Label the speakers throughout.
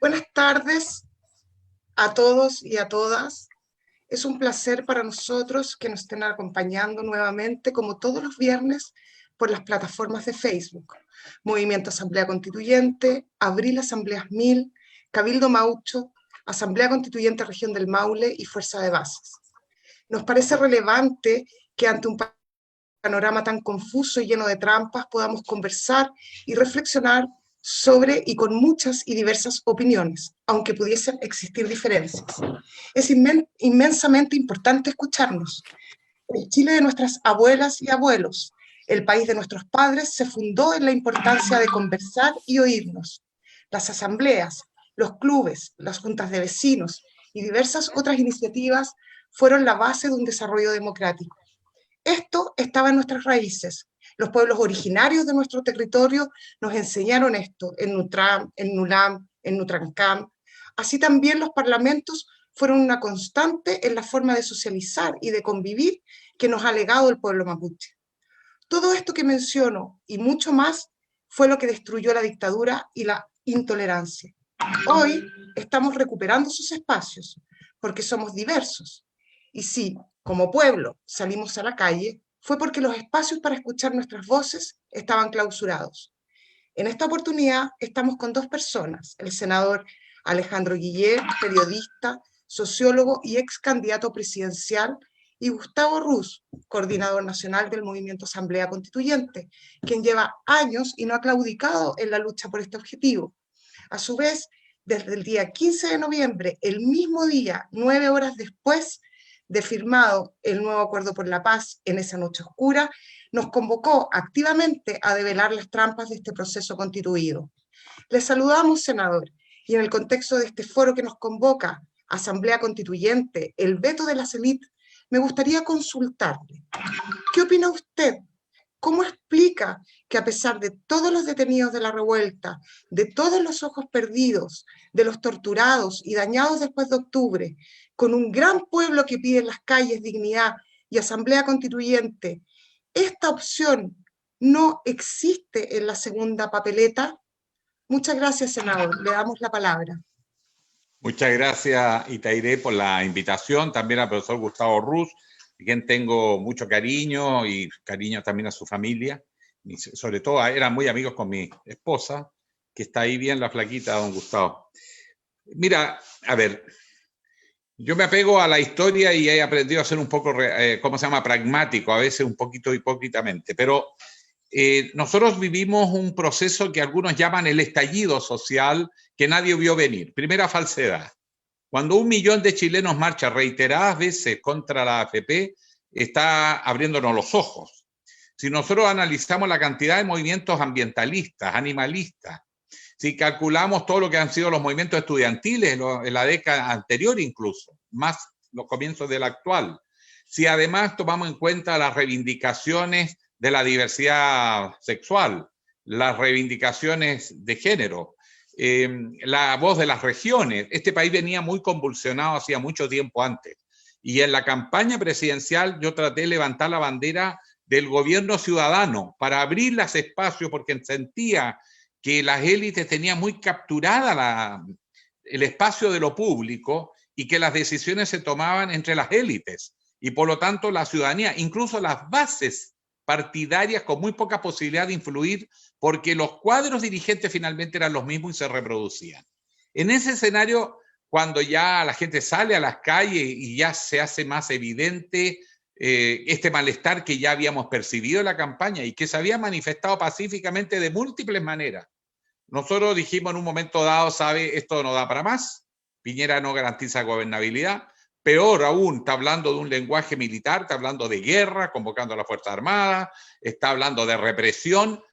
Speaker 1: Buenas tardes a todos y a todas. Es un placer para nosotros que nos estén acompañando nuevamente, como todos los viernes, por las plataformas de Facebook. Movimiento Asamblea Constituyente, Abril Asambleas 1000, Cabildo Maucho, Asamblea Constituyente Región del Maule y Fuerza de Bases. Nos parece relevante que ante un panorama tan confuso y lleno de trampas podamos conversar y reflexionar sobre y con muchas y diversas opiniones, aunque pudiesen existir diferencias. Es inmensamente importante escucharnos. El Chile de nuestras abuelas y abuelos, el país de nuestros padres, se fundó en la importancia de conversar y oírnos. Las asambleas, los clubes, las juntas de vecinos y diversas otras iniciativas fueron la base de un desarrollo democrático. Esto estaba en nuestras raíces. Los pueblos originarios de nuestro territorio nos enseñaron esto en Nutram, en Nulam, en Nutrancam. Así también los parlamentos fueron una constante en la forma de socializar y de convivir que nos ha legado el pueblo mapuche. Todo esto que menciono y mucho más fue lo que destruyó la dictadura y la intolerancia. Hoy estamos recuperando sus espacios porque somos diversos. Y sí, como pueblo salimos a la calle, fue porque los espacios para escuchar nuestras voces estaban clausurados. En esta oportunidad estamos con dos personas, el senador Alejandro Guillet, periodista, sociólogo y ex candidato presidencial, y Gustavo Ruz, coordinador nacional del Movimiento Asamblea Constituyente, quien lleva años y no ha claudicado en la lucha por este objetivo. A su vez, desde el día 15 de noviembre, el mismo día, 9 horas después de firmado el nuevo acuerdo por la paz en esa noche oscura, nos convocó activamente a develar las trampas de este proceso constituido. Les saludamos, senador, y en el contexto de este foro que nos convoca, Asamblea Constituyente, el veto de las élites, me gustaría consultarle. ¿Qué opina usted? ¿Cómo explica que a pesar de todos los detenidos de la revuelta, de todos los ojos perdidos, de los torturados y dañados después de octubre, con un gran pueblo que pide en las calles dignidad y asamblea constituyente, esta opción no existe en la segunda papeleta? Muchas gracias, senador. Le damos la palabra.
Speaker 2: Muchas gracias, Itairé, por la invitación. También al profesor Gustavo Ruz, a quien tengo mucho cariño y cariño también a su familia. Y sobre todo, eran muy amigos con mi esposa, que está ahí bien la flaquita, don Gustavo. Mira, a ver, yo me apego a la historia y he aprendido a ser un poco, ¿cómo se llama?, pragmático, a veces un poquito hipócritamente, pero nosotros vivimos un proceso que algunos llaman el estallido social que nadie vio venir. Primera falsedad. Cuando 1 millón de chilenos marcha reiteradas veces contra la AFP, está abriéndonos los ojos. Si nosotros analizamos la cantidad de movimientos ambientalistas, animalistas, si calculamos todo lo que han sido los movimientos estudiantiles en la década anterior incluso, más los comienzos de la actual, si además tomamos en cuenta las reivindicaciones de la diversidad sexual, las reivindicaciones de género, la voz de las regiones. Este país venía muy convulsionado hacía mucho tiempo antes. Y en la campaña presidencial yo traté de levantar la bandera del gobierno ciudadano para abrir los espacios porque sentía que las élites tenían muy capturada el espacio de lo público y que las decisiones se tomaban entre las élites. Y por lo tanto la ciudadanía, incluso las bases partidarias con muy poca posibilidad de influir porque los cuadros dirigentes finalmente eran los mismos y se reproducían. En ese escenario, cuando ya la gente sale a las calles y ya se hace más evidente este malestar que ya habíamos percibido en la campaña y que se había manifestado pacíficamente de múltiples maneras, nosotros dijimos en un momento dado, sabe, esto no da para más, Piñera no garantiza gobernabilidad. Peor aún, está hablando de un lenguaje militar, está hablando de guerra, convocando a la Fuerza Armada, está hablando de represión.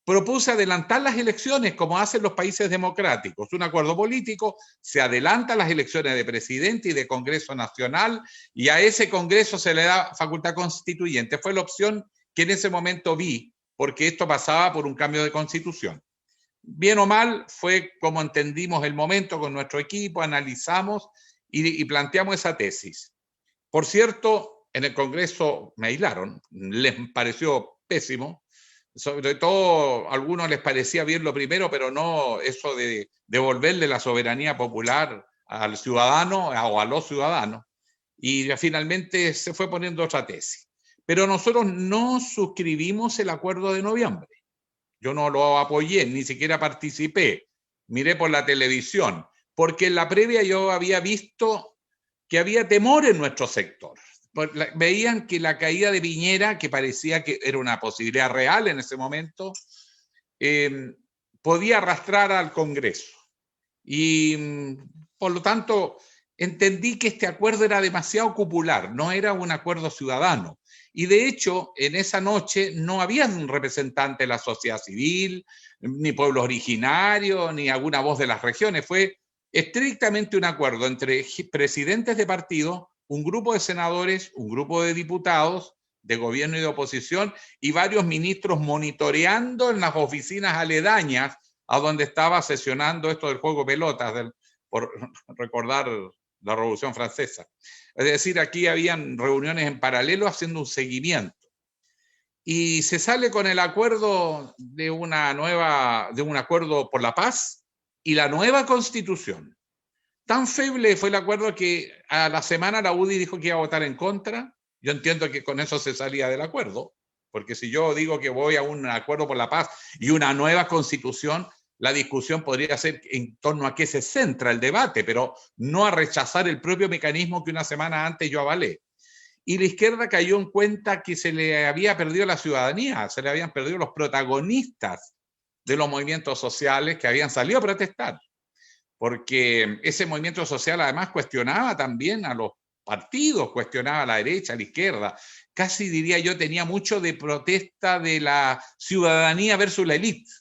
Speaker 2: Propuse adelantar las elecciones como hacen los países democráticos. Un acuerdo político, se adelantan las elecciones de presidente y de Congreso Nacional y a ese Congreso se le da facultad constituyente. Fue la opción que en ese momento vi, porque esto pasaba por un cambio de constitución. Bien o mal, fue como entendimos el momento con nuestro equipo, analizamos y planteamos esa tesis. Por cierto, en el Congreso me aislaron, les pareció pésimo, sobre todo a algunos les parecía bien lo primero, pero no eso de devolverle la soberanía popular al ciudadano o a los ciudadanos. Y finalmente se fue poniendo otra tesis. Pero nosotros no suscribimos el acuerdo de noviembre. Yo no lo apoyé, ni siquiera participé. Miré por la televisión, porque en la previa yo había visto que había temor en nuestro sector. Veían que la caída de Piñera, que parecía que era una posibilidad real en ese momento, podía arrastrar al Congreso. Y por lo tanto, entendí que este acuerdo era demasiado cupular, no era un acuerdo ciudadano. Y de hecho, en esa noche no había un representante de la sociedad civil, ni pueblos originarios, ni alguna voz de las regiones. Fue estrictamente un acuerdo entre presidentes de partido, un grupo de senadores, un grupo de diputados, de gobierno y de oposición, y varios ministros monitoreando en las oficinas aledañas a donde estaba sesionando esto del juego de pelotas, por recordar la Revolución Francesa. Es decir, aquí habían reuniones en paralelo haciendo un seguimiento. Y se sale con el acuerdo de un acuerdo por la paz y la nueva constitución. Tan feble fue el acuerdo que a la semana la UDI dijo que iba a votar en contra. Yo entiendo que con eso se salía del acuerdo, porque si yo digo que voy a un acuerdo por la paz y una nueva constitución, la discusión podría ser en torno a qué se centra el debate, pero no a rechazar el propio mecanismo que una semana antes yo avalé. Y la izquierda cayó en cuenta que se le había perdido la ciudadanía, se le habían perdido los protagonistas de los movimientos sociales que habían salido a protestar, porque ese movimiento social además cuestionaba también a los partidos, cuestionaba a la derecha, a la izquierda. Casi diría yo tenía mucho de protesta de la ciudadanía versus la élite,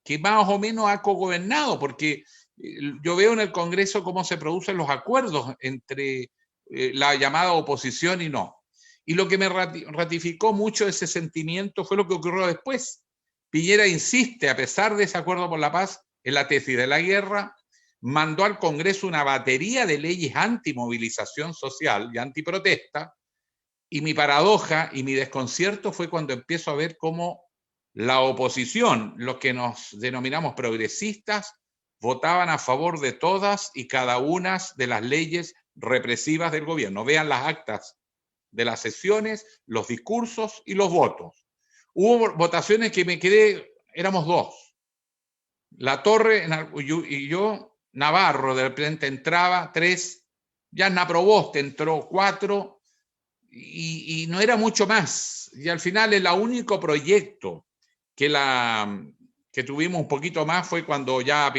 Speaker 2: que más o menos ha cogobernado, porque yo veo en el Congreso cómo se producen los acuerdos entre la llamada oposición y no. Y lo que me ratificó mucho ese sentimiento fue lo que ocurrió después. Piñera insiste, a pesar de ese acuerdo por la paz, en la tesis de la guerra, mandó al Congreso una batería de leyes antimovilización social y antiprotesta, y mi paradoja y mi desconcierto fue cuando empiezo a ver cómo la oposición, los que nos denominamos progresistas, votaban a favor de todas y cada una de las leyes represivas del gobierno. Vean las actas de las sesiones, los discursos y los votos. Hubo votaciones que me quedé, éramos dos. La Torre y yo, Navarro, de repente entraba, 3, Yasna Proboste entró 4, y no era mucho más. Y al final el único proyecto que tuvimos un poquito más fue cuando ya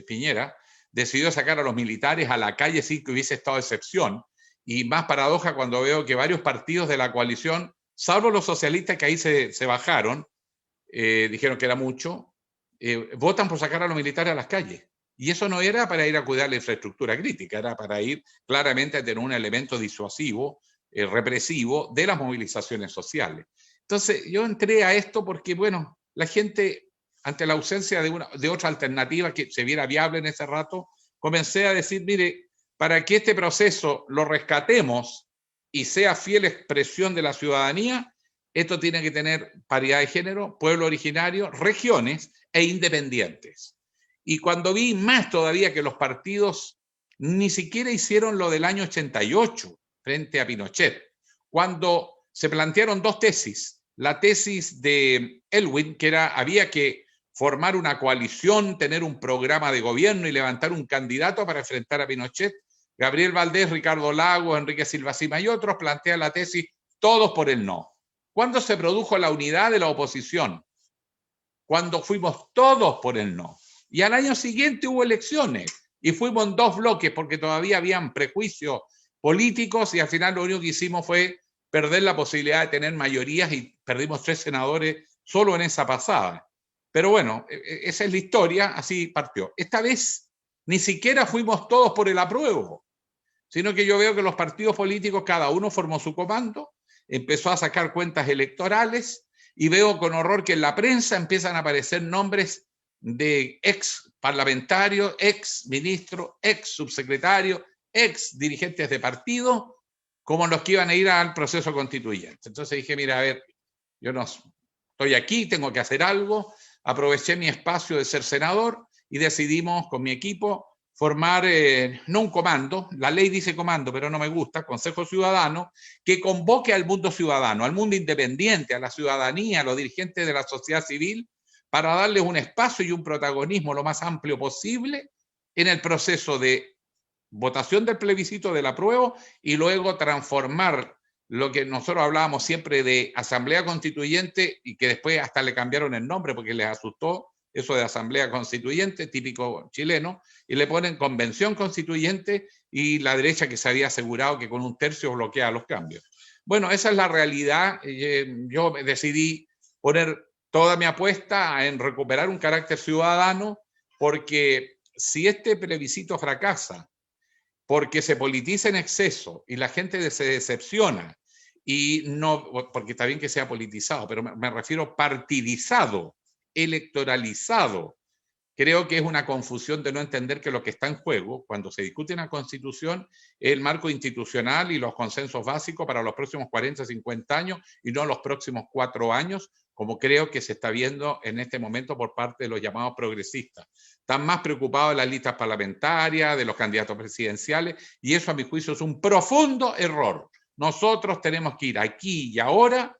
Speaker 2: Piñera decidió sacar a los militares a la calle sin que hubiese estado de excepción. Y más paradoja cuando veo que varios partidos de la coalición, salvo los socialistas que ahí se bajaron, dijeron que era mucho, votan por sacar a los militares a las calles. Y eso no era para ir a cuidar la infraestructura crítica, era para ir claramente a tener un elemento disuasivo, represivo de las movilizaciones sociales. Entonces yo entré a esto porque, bueno, la gente, ante la ausencia de otra alternativa que se viera viable en ese rato, comencé a decir, mire, para que este proceso lo rescatemos y sea fiel expresión de la ciudadanía, esto tiene que tener paridad de género, pueblo originario, regiones e independientes. Y cuando vi más todavía que los partidos ni siquiera hicieron lo del año 88 frente a Pinochet, cuando se plantearon dos tesis. La tesis de Elwin, que era había que formar una coalición, tener un programa de gobierno y levantar un candidato para enfrentar a Pinochet. Gabriel Valdés, Ricardo Lagos, Enrique Silva Sima y otros plantean la tesis todos por el no. ¿Cuándo se produjo la unidad de la oposición? Cuando fuimos todos por el no. Y al año siguiente hubo elecciones y fuimos en dos bloques porque todavía habían prejuicios políticos y al final lo único que hicimos fue perder la posibilidad de tener mayorías y perdimos 3 senadores solo en esa pasada. Pero bueno, esa es la historia, así partió. Esta vez ni siquiera fuimos todos por el apruebo, sino que yo veo que los partidos políticos, cada uno formó su comando, empezó a sacar cuentas electorales y veo con horror que en la prensa empiezan a aparecer nombres de ex parlamentarios, ex ministros, ex subsecretarios, ex dirigentes de partido, como los que iban a ir al proceso constituyente. Entonces dije, mira, a ver, yo no estoy aquí, tengo que hacer algo, aproveché mi espacio de ser senador y decidimos con mi equipo formar, no un comando, la ley dice comando, pero no me gusta, Consejo Ciudadano, que convoque al mundo ciudadano, al mundo independiente, a la ciudadanía, a los dirigentes de la sociedad civil, para darles un espacio y un protagonismo lo más amplio posible en el proceso de votación del plebiscito del apruebo y luego transformar lo que nosotros hablábamos siempre de asamblea constituyente y que después hasta le cambiaron el nombre porque les asustó eso de asamblea constituyente, típico chileno, y le ponen convención constituyente y la derecha que se había asegurado que con un tercio bloquea los cambios. Bueno, esa es la realidad. Yo decidí poner toda mi apuesta en recuperar un carácter ciudadano porque si este plebiscito fracasa, porque se politiza en exceso y la gente se decepciona, y no, porque está bien que sea politizado, pero me refiero partidizado, electoralizado. Creo que es una confusión de no entender que lo que está en juego cuando se discute una constitución es el marco institucional y los consensos básicos para los próximos 40, 50 años y no los próximos 4 años, como creo que se está viendo en este momento por parte de los llamados progresistas. Están más preocupados de las listas parlamentarias, de los candidatos presidenciales, y eso a mi juicio es un profundo error. Nosotros tenemos que ir aquí y ahora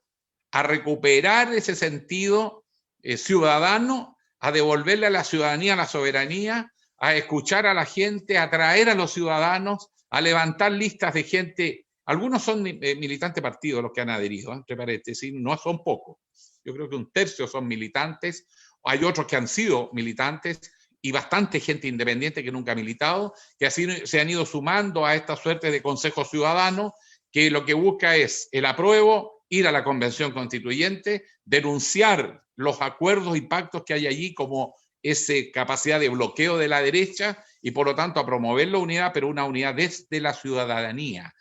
Speaker 2: a recuperar ese sentido ciudadano, a devolverle a la ciudadanía la soberanía, a escuchar a la gente, a traer a los ciudadanos, a levantar listas de gente. Algunos son militantes partidos los que han adherido, entre paréntesis, no son pocos. Yo creo que un tercio son militantes, hay otros que han sido militantes y bastante gente independiente que nunca ha militado, que así se han ido sumando a esta suerte de consejo ciudadano que lo que busca es el apruebo, ir a la convención constituyente, denunciar los acuerdos y pactos que hay allí como esa capacidad de bloqueo de la derecha y por lo tanto a promover la unidad, pero una unidad desde la ciudadanía.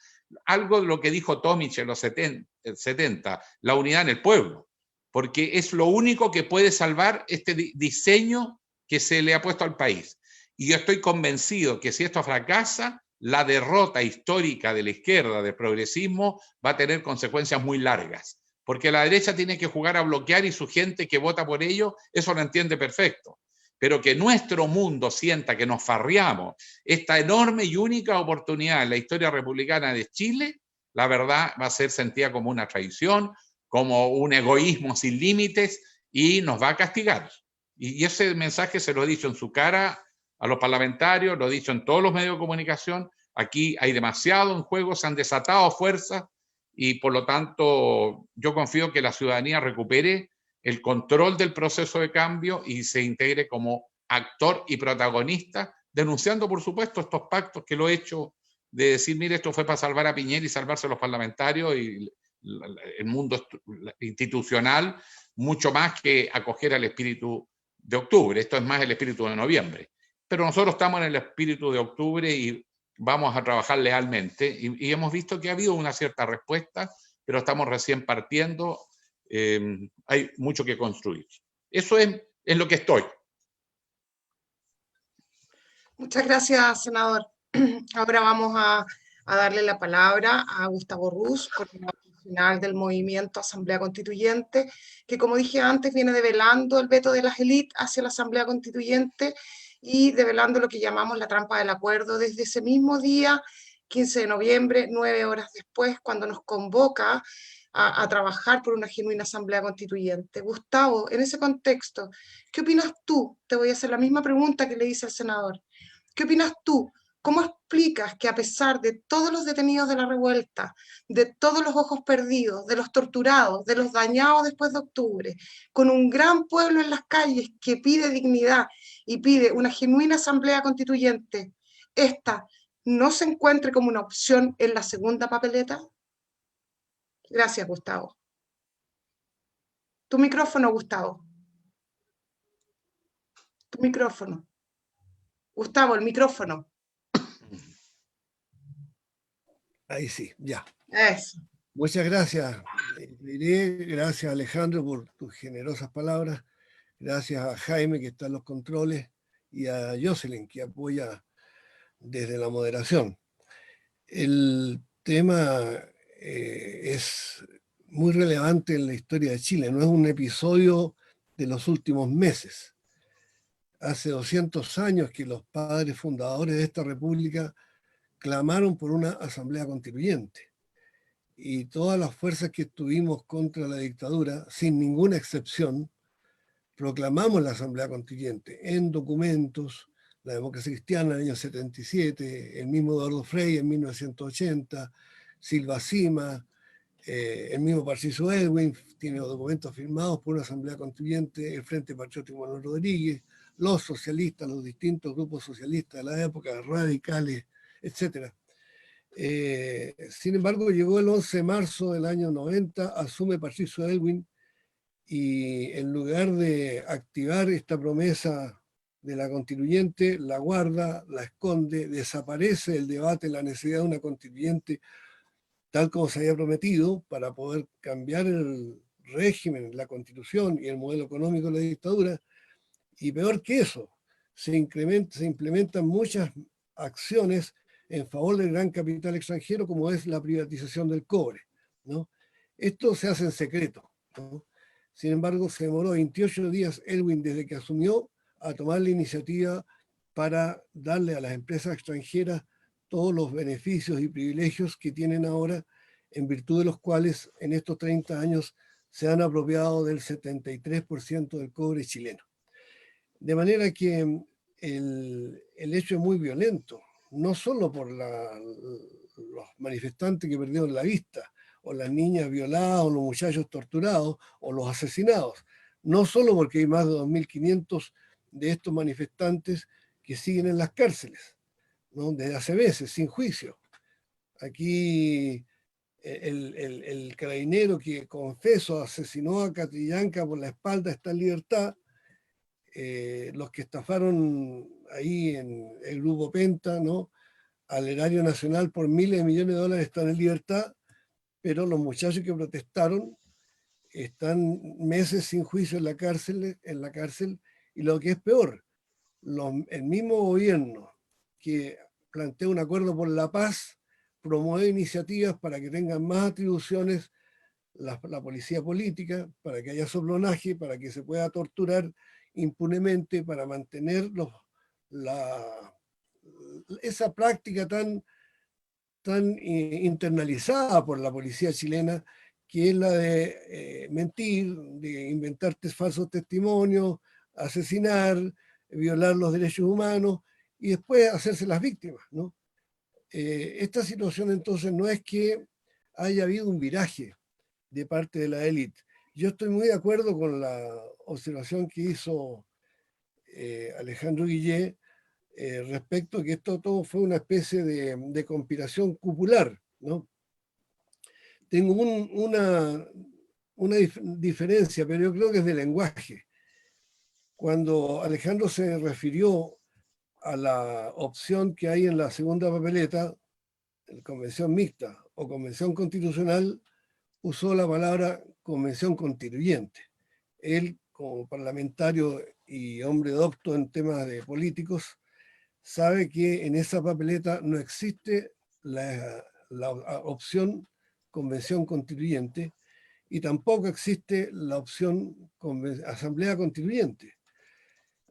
Speaker 2: Algo de lo que dijo Tomic en los 70, la unidad en el pueblo, porque es lo único que puede salvar este diseño que se le ha puesto al país. Y yo estoy convencido que si esto fracasa, la derrota histórica de la izquierda, del progresismo, va a tener consecuencias muy largas. Porque la derecha tiene que jugar a bloquear y su gente que vota por ello, eso lo entiende perfecto. Pero que nuestro mundo sienta que nos farriamos esta enorme y única oportunidad en la historia republicana de Chile, la verdad va a ser sentida como una traición, como un egoísmo sin límites y nos va a castigar. Y ese mensaje se lo he dicho en su cara a los parlamentarios, lo he dicho en todos los medios de comunicación. Aquí hay demasiado en juego, se han desatado fuerzas y por lo tanto yo confío que la ciudadanía recupere el control del proceso de cambio y se integre como actor y protagonista, denunciando por supuesto estos pactos que lo he hecho de decir, mire, esto fue para salvar a Piñera y salvarse a los parlamentarios y el mundo institucional, mucho más que acoger al espíritu de octubre. Esto es más el espíritu de noviembre. Pero nosotros estamos en el espíritu de octubre y vamos a trabajar lealmente. Y hemos visto que ha habido una cierta respuesta, pero estamos recién partiendo. Hay mucho que construir. Eso es en lo que estoy.
Speaker 1: Muchas gracias, senador. Ahora vamos a darle la palabra a Gustavo Ruz, coordinador nacional del movimiento Asamblea Constituyente, que como dije antes viene develando el veto de las élites hacia la Asamblea Constituyente y develando lo que llamamos la trampa del acuerdo desde ese mismo día, 15 de noviembre, 9 horas después, cuando nos convoca a trabajar por una genuina Asamblea Constituyente. Gustavo, en ese contexto, ¿qué opinas tú? Te voy a hacer la misma pregunta que le hice al senador. ¿Qué opinas tú? ¿Cómo explicas que a pesar de todos los detenidos de la revuelta, de todos los ojos perdidos, de los torturados, de los dañados después de octubre, con un gran pueblo en las calles que pide dignidad y pide una genuina asamblea constituyente, esta no se encuentre como una opción en la segunda papeleta? Gracias, Gustavo. Tu micrófono, Gustavo. Tu micrófono. Gustavo, el micrófono.
Speaker 3: Ahí sí, ya.
Speaker 1: Eso.
Speaker 3: Muchas gracias, Irene. Gracias, Alejandro, por tus generosas palabras. Gracias a Jaime, que está en los controles, y a Jocelyn, que apoya desde la moderación. El tema es muy relevante en la historia de Chile, no es un episodio de los últimos meses. Hace 200 años que los padres fundadores de esta república clamaron por una asamblea constituyente. Y todas las fuerzas que estuvimos contra la dictadura, sin ninguna excepción, proclamamos la asamblea constituyente en documentos, la democracia cristiana en el año 77, el mismo Eduardo Frei en 1980, Silva Sima, el mismo Patricio Elwin tiene documentos firmados por una asamblea constituyente, el Frente Patriótico Manuel Rodríguez, los socialistas, los distintos grupos socialistas de la época, radicales, etc. Sin embargo, llegó el 11 de marzo del año 90, asume Patricio Elwin y en lugar de activar esta promesa de la constituyente, la guarda, la esconde, desaparece el debate, la necesidad de una constituyente tal como se había prometido para poder cambiar el régimen, la constitución y el modelo económico de la dictadura. Y peor que eso, se implementan muchas acciones en favor del gran capital extranjero, como es la privatización del cobre, ¿no? Esto se hace en secreto, ¿no? Sin embargo, se demoró 28 días Elwin desde que asumió a tomar la iniciativa para darle a las empresas extranjeras todos los beneficios y privilegios que tienen ahora, en virtud de los cuales en estos 30 años se han apropiado del 73% del cobre chileno. De manera que el hecho es muy violento, no solo por los manifestantes que perdieron la vista, o las niñas violadas, o los muchachos torturados, o los asesinados, no solo porque hay más de 2.500 de estos manifestantes que siguen en las cárceles, ¿no? Desde hace meses, sin juicio. Aquí el carabinero que confeso asesinó a Catrillanca por la espalda está en libertad. Los que estafaron ahí en el grupo Penta, ¿no?, al erario nacional por miles de millones de dólares están en libertad, pero los muchachos que protestaron están meses sin juicio en la cárcel, y lo que es peor, el mismo gobierno que plantea un acuerdo por la paz promueve iniciativas para que tengan más atribuciones la policía política, para que haya soplonaje, para que se pueda torturar impunemente, para mantener esa práctica tan internalizada por la policía chilena, que es la de mentir, de inventar falsos testimonios, asesinar, violar los derechos humanos y después hacerse las víctimas, ¿no? Esta situación entonces no es que haya habido un viraje de parte de la élite. Yo estoy muy de acuerdo con la observación que hizo Alejandro Guillé respecto a que esto todo fue una especie de conspiración cupular, ¿no? Tengo una diferencia, pero yo creo que es de lenguaje. Cuando Alejandro se refirió a la opción que hay en la segunda papeleta, convención mixta o convención constitucional, usó la palabra convención constituyente. Él, como parlamentario y hombre docto en temas de políticos, sabe que en esa papeleta no existe la opción convención constituyente y tampoco existe la opción asamblea constituyente.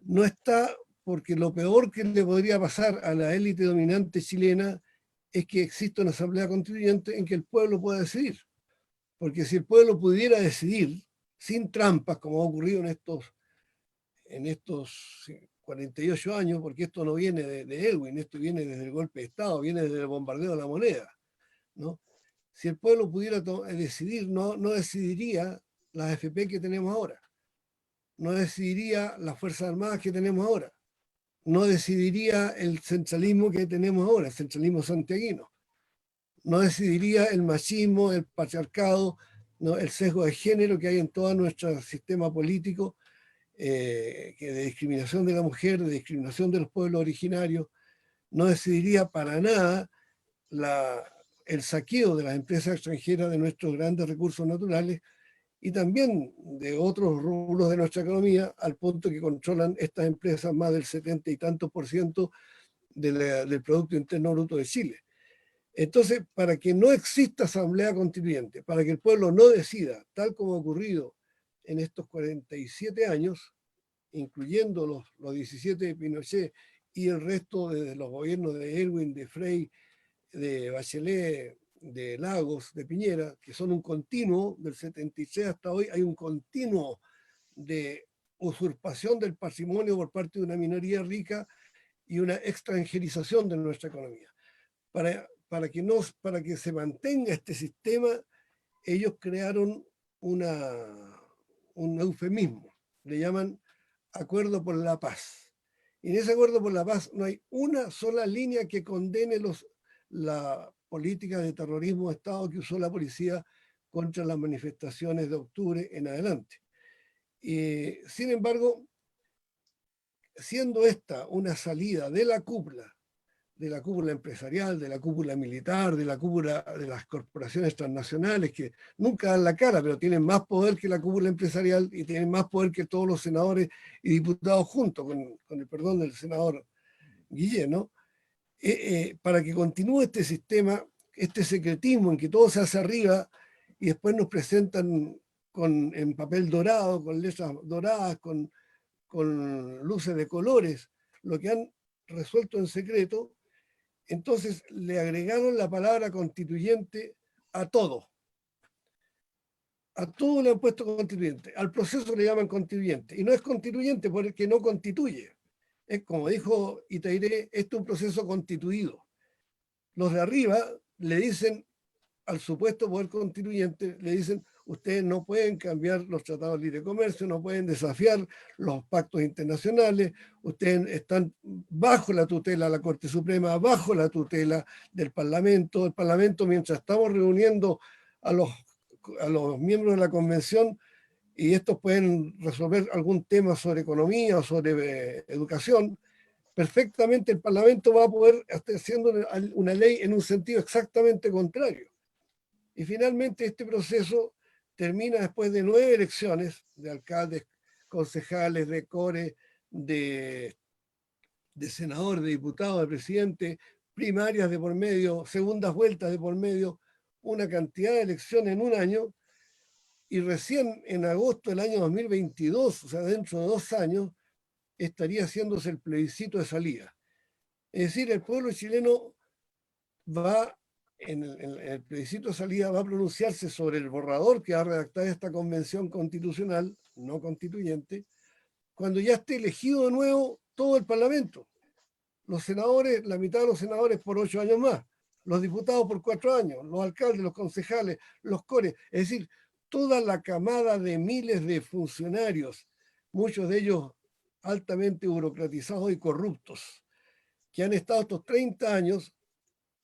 Speaker 3: No está porque lo peor que le podría pasar a la élite dominante chilena es que exista una asamblea constituyente en que el pueblo pueda decidir. Porque si el pueblo pudiera decidir, sin trampas, como ha ocurrido en estos 48 años, porque esto no viene de Elwin, esto viene desde el golpe de Estado, viene desde el bombardeo de la moneda, ¿no? Si el pueblo pudiera decidir, no decidiría las AFP que tenemos ahora, no decidiría las Fuerzas Armadas que tenemos ahora, no decidiría el centralismo que tenemos ahora, el centralismo santiaguino, no decidiría el machismo, el patriarcado, ¿no?, el sesgo de género que hay en todo nuestro sistema político, que de discriminación de la mujer, de discriminación de los pueblos originarios. No decidiría para nada el saqueo de las empresas extranjeras de nuestros grandes recursos naturales y también de otros rubros de nuestra economía, al punto que controlan estas empresas más del 70 y tantos % del Producto Interno Bruto de Chile. Entonces, para que no exista asamblea constituyente, para que el pueblo no decida, tal como ha ocurrido en estos 47 años, incluyendo los 17 de Pinochet y el resto de los gobiernos de Erwin, de Frey, de Bachelet, de Lagos, de Piñera, que son un continuo, del 76 hasta hoy, hay un continuo de usurpación del patrimonio por parte de una minoría rica y una extranjerización de nuestra economía. Para que se mantenga este sistema, ellos crearon un eufemismo, le llaman Acuerdo por la Paz. Y en ese Acuerdo por la Paz no hay una sola línea que condene la política de terrorismo de Estado que usó la policía contra las manifestaciones de octubre en adelante. Sin embargo, siendo esta una salida de la cúpula empresarial, de la cúpula militar, de la cúpula de las corporaciones transnacionales que nunca dan la cara, pero tienen más poder que la cúpula empresarial y tienen más poder que todos los senadores y diputados juntos, con el perdón del senador Guillén, ¿no? Para que continúe este sistema, este secretismo en que todo se hace arriba y después nos presentan en papel dorado, con letras doradas, con luces de colores, lo que han resuelto en secreto. Entonces le agregaron la palabra constituyente a todo. A todo le han puesto constituyente. Al proceso le llaman constituyente. Y no es constituyente porque no constituye. Es como dijo Itairé, esto es un proceso constituido. Los de arriba le dicen al supuesto poder constituyente, le dicen, ustedes no pueden cambiar los tratados de libre comercio, no pueden desafiar los pactos internacionales, ustedes están bajo la tutela de la Corte Suprema, bajo la tutela del Parlamento. El Parlamento, mientras estamos reuniendo a los miembros de la Convención, y estos pueden resolver algún tema sobre economía o sobre educación, perfectamente el Parlamento va a poder estar haciendo una ley en un sentido exactamente contrario. Y finalmente este proceso termina después de 9 elecciones de alcaldes, concejales, de core, de senador, de diputado, de presidente, primarias de por medio, segundas vueltas de por medio, una cantidad de elecciones en un año, y recién en agosto del año 2022, o sea, dentro de 2 años, estaría haciéndose el plebiscito de salida. Es decir, el pueblo chileno va, en el plebiscito de salida, va a pronunciarse sobre el borrador que va a redactar esta convención constitucional, no constituyente, cuando ya esté elegido de nuevo todo el Parlamento. Los senadores, la mitad de los senadores por 8 años más, los diputados por 4 años, los alcaldes, los concejales, los cores, es decir, toda la camada de miles de funcionarios, muchos de ellos altamente burocratizados y corruptos, que han estado estos 30 años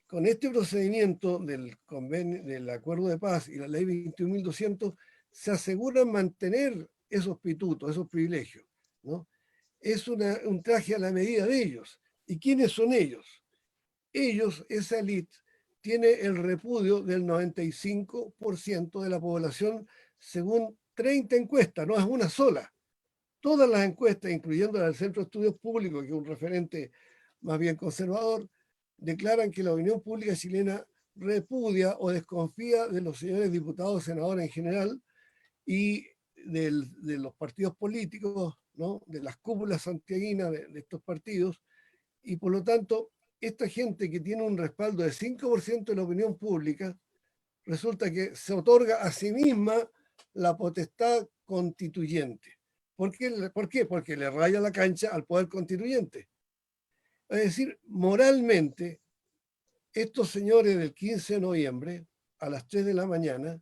Speaker 3: con este procedimiento del acuerdo de paz y la ley 21.200, se aseguran mantener esos pitutos, esos privilegios, ¿no? Es un traje a la medida de ellos. ¿Y quiénes son ellos? Ellos, esa élite, tiene el repudio del 95% de la población según 30 encuestas, no es una sola. Todas las encuestas, incluyendo la del Centro de Estudios Públicos, que es un referente más bien conservador, declaran que la opinión pública chilena repudia o desconfía de los señores diputados, senadores en general, y de los partidos políticos, ¿no? De las cúpulas santiaguinas de estos partidos, y por lo tanto, esta gente que tiene un respaldo de 5% de la opinión pública, resulta que se otorga a sí misma la potestad constituyente. ¿Por qué? Porque le raya la cancha al poder constituyente. Es decir, moralmente, estos señores del 15 de noviembre, a las 3 de la mañana,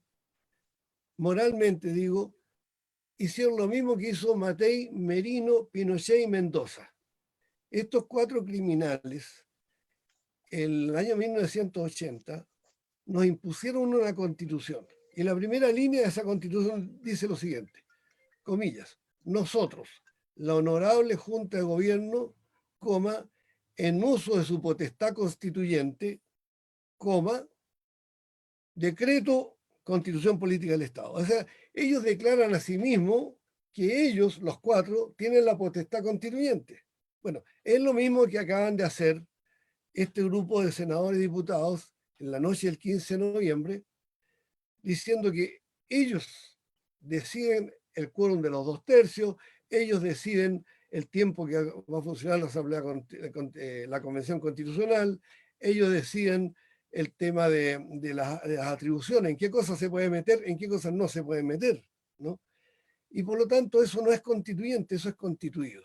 Speaker 3: moralmente digo, hicieron lo mismo que hizo Matei, Merino, Pinochet y Mendoza. Estos 4 criminales, en el año 1980, nos impusieron una constitución. Y la primera línea de esa constitución dice lo siguiente, comillas, nosotros, la honorable Junta de Gobierno, coma, en uso de su potestad constituyente, coma, decreto, constitución política del Estado. O sea, ellos declaran a sí mismos que ellos, los 4, tienen la potestad constituyente. Bueno, es lo mismo que acaban de hacer este grupo de senadores y diputados en la noche del 15 de noviembre, diciendo que ellos deciden el quórum de los 2/3, ellos deciden el tiempo que va a funcionar la Asamblea, la Convención Constitucional, ellos deciden el tema de las atribuciones, en qué cosas se puede meter, en qué cosas no se puede meter, ¿no? Y por lo tanto eso no es constituyente, eso es constituido.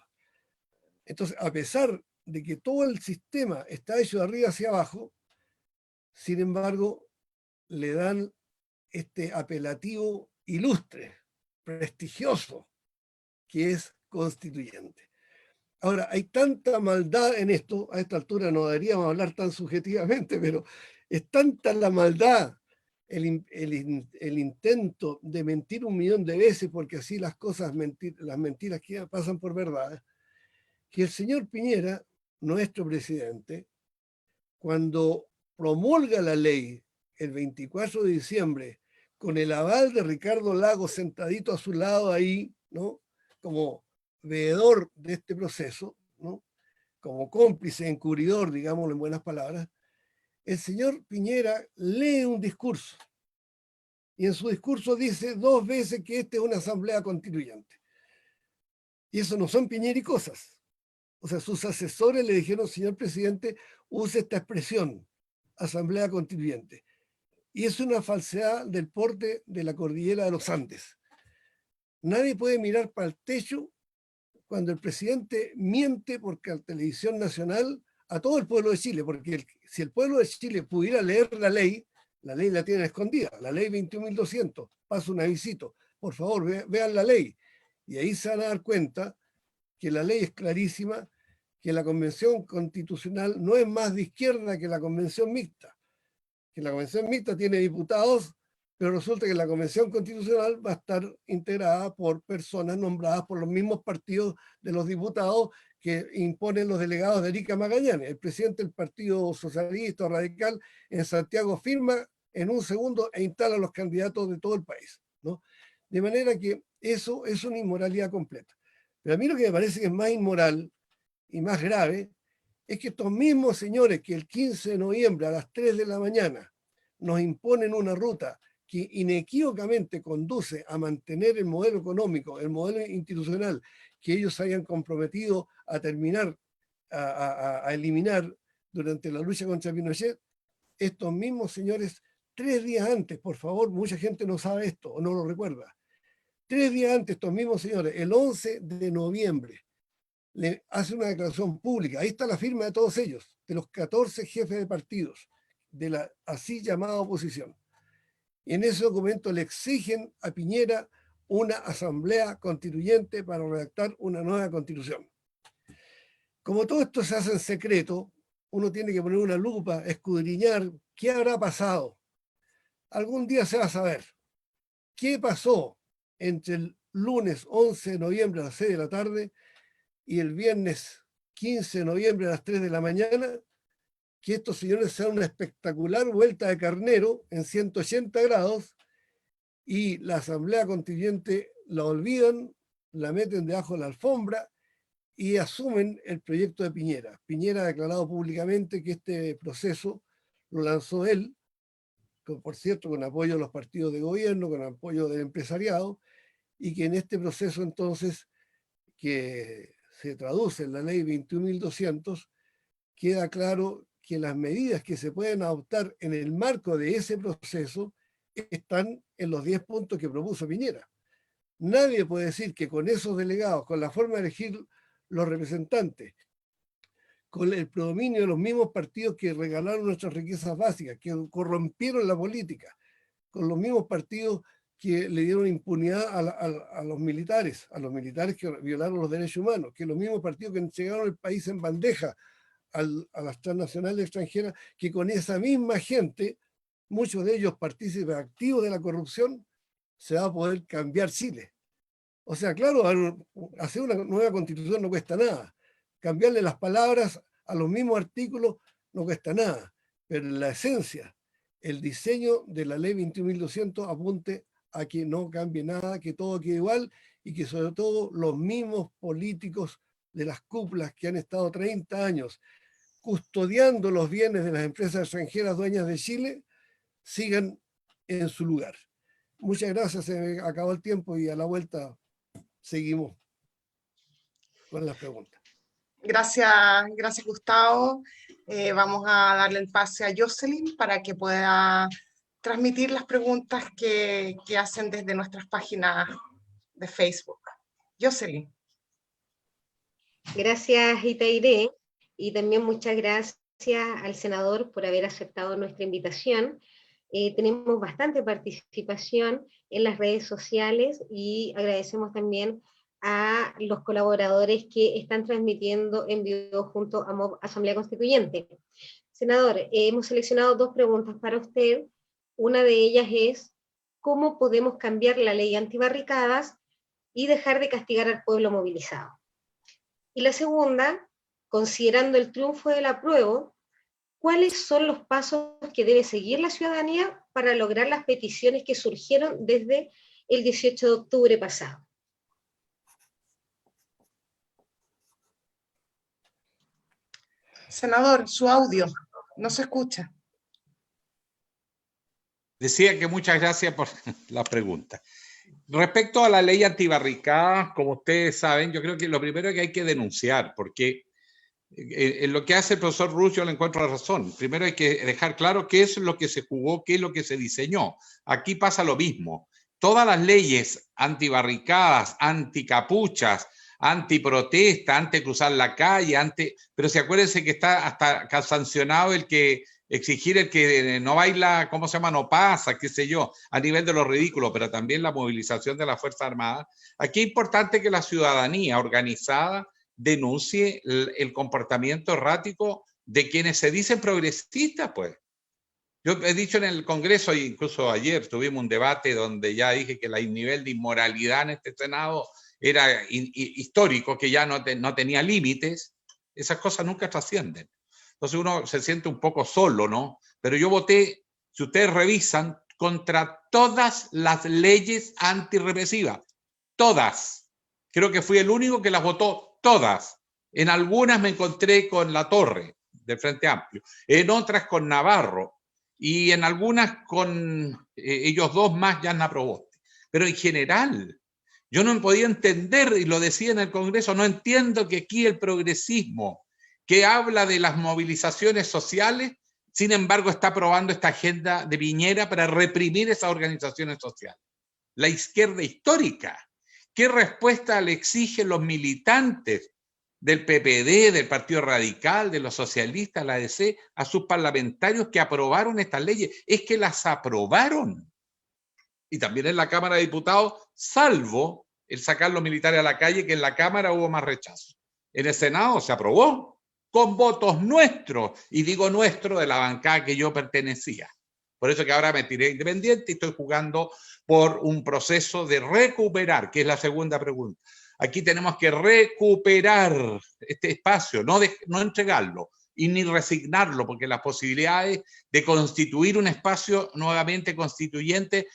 Speaker 3: Entonces, a pesar de que todo el sistema está hecho de arriba hacia abajo, sin embargo, le dan este apelativo ilustre, prestigioso, que es constituyente. Ahora, hay tanta maldad en esto, a esta altura no deberíamos hablar tan subjetivamente, pero es tanta la maldad, el intento de mentir 1.000.000 de veces, porque así las cosas, las mentiras que pasan por verdad, que el señor Piñera, nuestro presidente, cuando promulga la ley el 24 de diciembre, con el aval de Ricardo Lagos sentadito a su lado ahí, ¿no? Como veedor de este proceso, ¿no? Como cómplice, encubridor, digámoslo en buenas palabras, el señor Piñera lee un discurso y en su discurso dice 2 veces que esta es una asamblea constituyente. Y eso no son piñericosas. O sea, sus asesores le dijeron, señor presidente, use esta expresión, asamblea constituyente. Y es una falsedad del porte de la cordillera de los Andes. Nadie puede mirar para el techo cuando el presidente miente porque la televisión nacional a todo el pueblo de Chile, porque si el pueblo de Chile pudiera leer la ley la tienen escondida, la ley 21.200, paso un avisito, por favor, vean la ley. Y ahí se van a dar cuenta que la ley es clarísima, que la Convención Constitucional no es más de izquierda que la Convención Mixta, que la Convención Mixta tiene diputados, pero resulta que la Convención Constitucional va a estar integrada por personas nombradas por los mismos partidos de los diputados que imponen los delegados de Erika Magallanes. El presidente del Partido Socialista o Radical en Santiago firma en un segundo e instala a los candidatos de todo el país, ¿no? De manera que eso es una inmoralidad completa. Pero a mí lo que me parece que es más inmoral y más grave es que estos mismos señores que el 15 de noviembre a las 3 de la mañana nos imponen una ruta que inequívocamente conduce a mantener el modelo económico, el modelo institucional que ellos hayan comprometido a terminar, a eliminar durante la lucha contra Pinochet, estos mismos señores 3 días antes, por favor, mucha gente no sabe esto o no lo recuerda, 3 días antes estos mismos señores, el 11 de noviembre, le hace una declaración pública, ahí está la firma de todos ellos, de los 14 jefes de partidos, de la así llamada oposición. Y en ese documento le exigen a Piñera una asamblea constituyente para redactar una nueva constitución. Como todo esto se hace en secreto, uno tiene que poner una lupa, escudriñar qué habrá pasado. Algún día se va a saber qué pasó entre el lunes 11 de noviembre a las 6 de la tarde y el viernes 15 de noviembre a las 3 de la mañana, que estos señores se dan una espectacular vuelta de carnero en 180 grados y la Asamblea Constituyente la olvidan, la meten debajo de la alfombra y asumen el proyecto de Piñera. Piñera ha declarado públicamente que este proceso lo lanzó él, por cierto, con apoyo de los partidos de gobierno, con apoyo del empresariado, y que en este proceso entonces, que se traduce en la ley 21.200, queda claro que las medidas que se pueden adoptar en el marco de ese proceso están en los 10 puntos que propuso Piñera. Nadie puede decir que con esos delegados, con la forma de elegir los representantes, con el predominio de los mismos partidos que regalaron nuestras riquezas básicas, que corrompieron la política, con los mismos partidos que le dieron impunidad a los militares que violaron los derechos humanos, que los mismos partidos que entregaron el país en bandeja a las transnacionales extranjeras, que con esa misma gente, muchos de ellos partícipes activos de la corrupción, se va a poder cambiar Chile. O sea, claro, hacer una nueva constitución no cuesta nada. Cambiarle las palabras a los mismos artículos no cuesta nada. Pero en la esencia, el diseño de la ley 21.200 apunte a que no cambie nada, que todo quede igual y que sobre todo los mismos políticos de las cúpulas que han estado 30 años custodiando los bienes de las empresas extranjeras dueñas de Chile sigan en su lugar. Muchas gracias, se me acabó el tiempo y a la vuelta seguimos con las preguntas.
Speaker 1: Gracias, gracias Gustavo. Vamos a darle el pase a Jocelyn para que pueda transmitir las preguntas que hacen desde nuestras páginas de Facebook. Jocelyn.
Speaker 4: Gracias, Itairé, y también muchas gracias al senador por haber aceptado nuestra invitación. Tenemos bastante participación en las redes sociales y agradecemos también a los colaboradores que están transmitiendo en vivo junto a MOB Asamblea Constituyente. Senador, hemos seleccionado 2 preguntas para usted. Una de ellas es, ¿cómo podemos cambiar la ley antibarricadas y dejar de castigar al pueblo movilizado? Y la segunda, considerando el triunfo del apruebo, ¿cuáles son los pasos que debe seguir la ciudadanía para lograr las peticiones que surgieron desde el 18 de octubre pasado?
Speaker 1: Senador, su audio no se escucha.
Speaker 2: Decía que muchas gracias por la pregunta. Respecto a la ley antibarricadas, como ustedes saben, yo creo que lo primero que hay que denunciar, porque en lo que hace el profesor Ruz yo le encuentro razón. Primero hay que dejar claro qué es lo que se jugó, qué es lo que se diseñó. Aquí pasa lo mismo. Todas las leyes antibarricadas, anticapuchas, antiprotesta, anti cruzar la calle, pero se acuérdense que está hasta sancionado el que exigir el que no baila, ¿cómo se llama? No pasa, qué sé yo, a nivel de lo ridículo, pero también la movilización de las Fuerzas Armadas. Aquí es importante que la ciudadanía organizada denuncie el comportamiento errático de quienes se dicen progresistas, pues. Yo he dicho en el Congreso, e incluso ayer tuvimos un debate donde ya dije que el nivel de inmoralidad en este Senado era histórico, que ya no tenía límites. Esas cosas nunca trascienden. Entonces uno se siente un poco solo, ¿no? Pero yo voté, si ustedes revisan, contra todas las leyes antirrepresivas. Todas. Creo que fui el único que las votó todas. En algunas me encontré con Latorre, del Frente Amplio. En otras con Navarro. Y en algunas con ellos dos más, Yanna Proboste. Pero en general, yo no me podía entender, y lo decía en el Congreso, no entiendo que aquí el progresismo, que habla de las movilizaciones sociales, sin embargo está aprobando esta agenda de Piñera para reprimir esas organizaciones sociales. La izquierda histórica, ¿qué respuesta le exigen los militantes del PPD, del Partido Radical, de los socialistas, la ADC, a sus parlamentarios que aprobaron estas leyes? Es que las aprobaron. Y también en la Cámara de Diputados, salvo el sacar los militares a la calle, que en la Cámara hubo más rechazo. En el Senado se aprobó con votos nuestros, y digo nuestro de la bancada que yo pertenecía. Por eso que ahora me tiré independiente y estoy jugando por un proceso de recuperar, que es la segunda pregunta. Aquí tenemos que recuperar este espacio, no entregarlo y ni resignarlo, porque las posibilidades de constituir un espacio nuevamente constituyente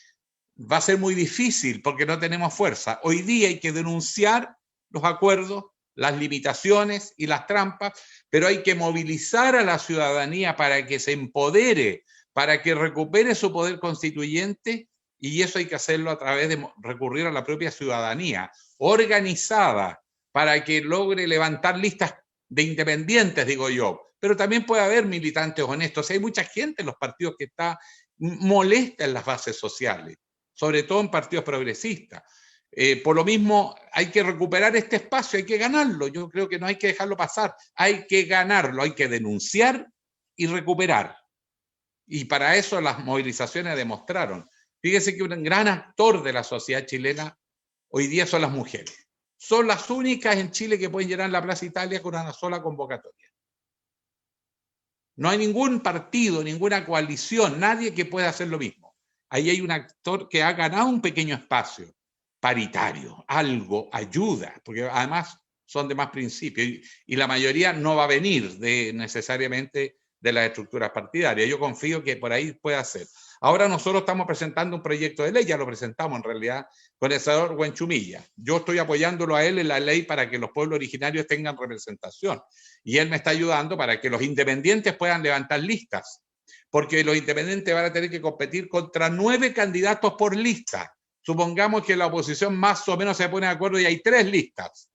Speaker 2: va a ser muy difícil porque no tenemos fuerza. Hoy día hay que denunciar los acuerdos, las limitaciones y las trampas, pero hay que movilizar a la ciudadanía para que se empodere, para que recupere su poder constituyente, y eso hay que hacerlo a través de recurrir a la propia ciudadanía organizada para que logre levantar listas de independientes, digo yo, pero también puede haber militantes honestos. Hay mucha gente en los partidos que está molesta en las bases sociales, sobre todo en partidos progresistas. Por lo mismo, hay que recuperar este espacio, hay que ganarlo. Yo creo que no hay que dejarlo pasar, hay que ganarlo, hay que denunciar y recuperar. Y para eso las movilizaciones demostraron. Fíjese que un gran actor de la sociedad chilena hoy día son las mujeres. Son las únicas en Chile que pueden llenar la Plaza Italia con una sola convocatoria. No hay ningún partido, ninguna coalición, nadie que pueda hacer lo mismo. Ahí hay un actor que ha ganado un pequeño espacio paritario, algo ayuda, porque además son de más principios y la mayoría no va a venir necesariamente de las estructuras partidarias. Yo confío que por ahí pueda ser. Ahora nosotros estamos presentando un proyecto de ley, ya lo presentamos en realidad, con el senador Huenchumilla. Yo estoy apoyándolo a él en la ley para que los pueblos originarios tengan representación. Y él me está ayudando para que los independientes puedan levantar listas. Porque los independientes van a tener que competir contra 9 candidatos por lista. Supongamos que la oposición más o menos se pone de acuerdo y hay 3 listas.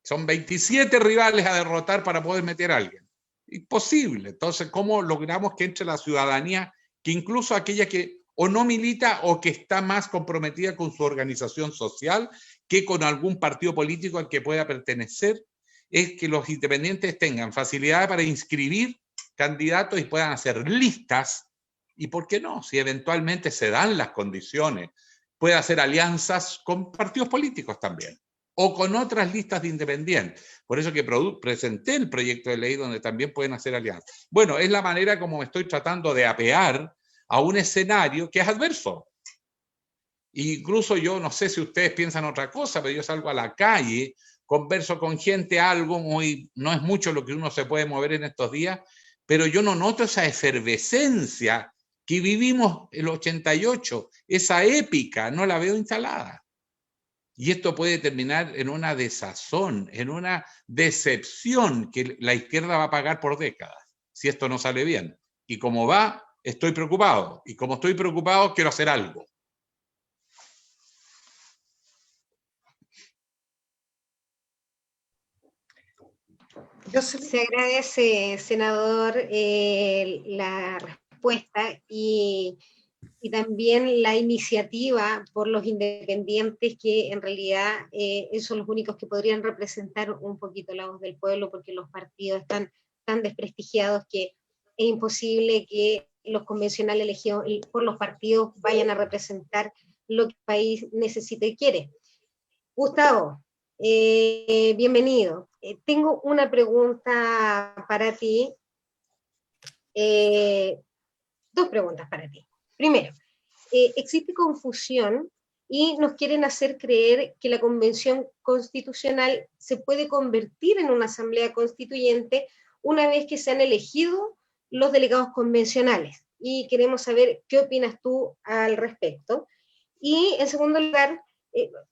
Speaker 2: Son 27 rivales a derrotar para poder meter a alguien. Imposible. Entonces, ¿cómo logramos que entre la ciudadanía, que incluso aquella que o no milita o que está más comprometida con su organización social que con algún partido político al que pueda pertenecer, es que los independientes tengan facilidad para inscribir candidatos y puedan hacer listas? Y por qué no, si eventualmente se dan las condiciones, puede hacer alianzas con partidos políticos también, o con otras listas de independientes. Por eso que presenté el proyecto de ley donde también pueden hacer alianzas. Bueno, es la manera como estoy tratando de apear a un escenario que es adverso. Incluso yo no sé si ustedes piensan otra cosa, pero yo salgo a la calle, converso con gente, algo muy, no es mucho lo que uno se puede mover en estos días, pero yo no noto esa efervescencia que vivimos el 88, esa épica, no la veo instalada. Y esto puede terminar en una desazón, en una decepción que la izquierda va a pagar por décadas, si esto no sale bien. Y como va, estoy preocupado. Y como estoy preocupado, quiero hacer algo.
Speaker 4: Se agradece, senador, la respuesta y también la iniciativa por los independientes, que en realidad son los únicos que podrían representar un poquito la voz del pueblo, porque los partidos están tan desprestigiados que es imposible que los convencionales elegidos por los partidos vayan a representar lo que el país necesita y quiere. Gustavo, bienvenido. Tengo una pregunta para ti, 2 preguntas para ti. Primero, existe confusión y nos quieren hacer creer que la Convención Constitucional se puede convertir en una asamblea constituyente una vez que se han elegido los delegados convencionales. Y queremos saber qué opinas tú al respecto. Y en segundo lugar,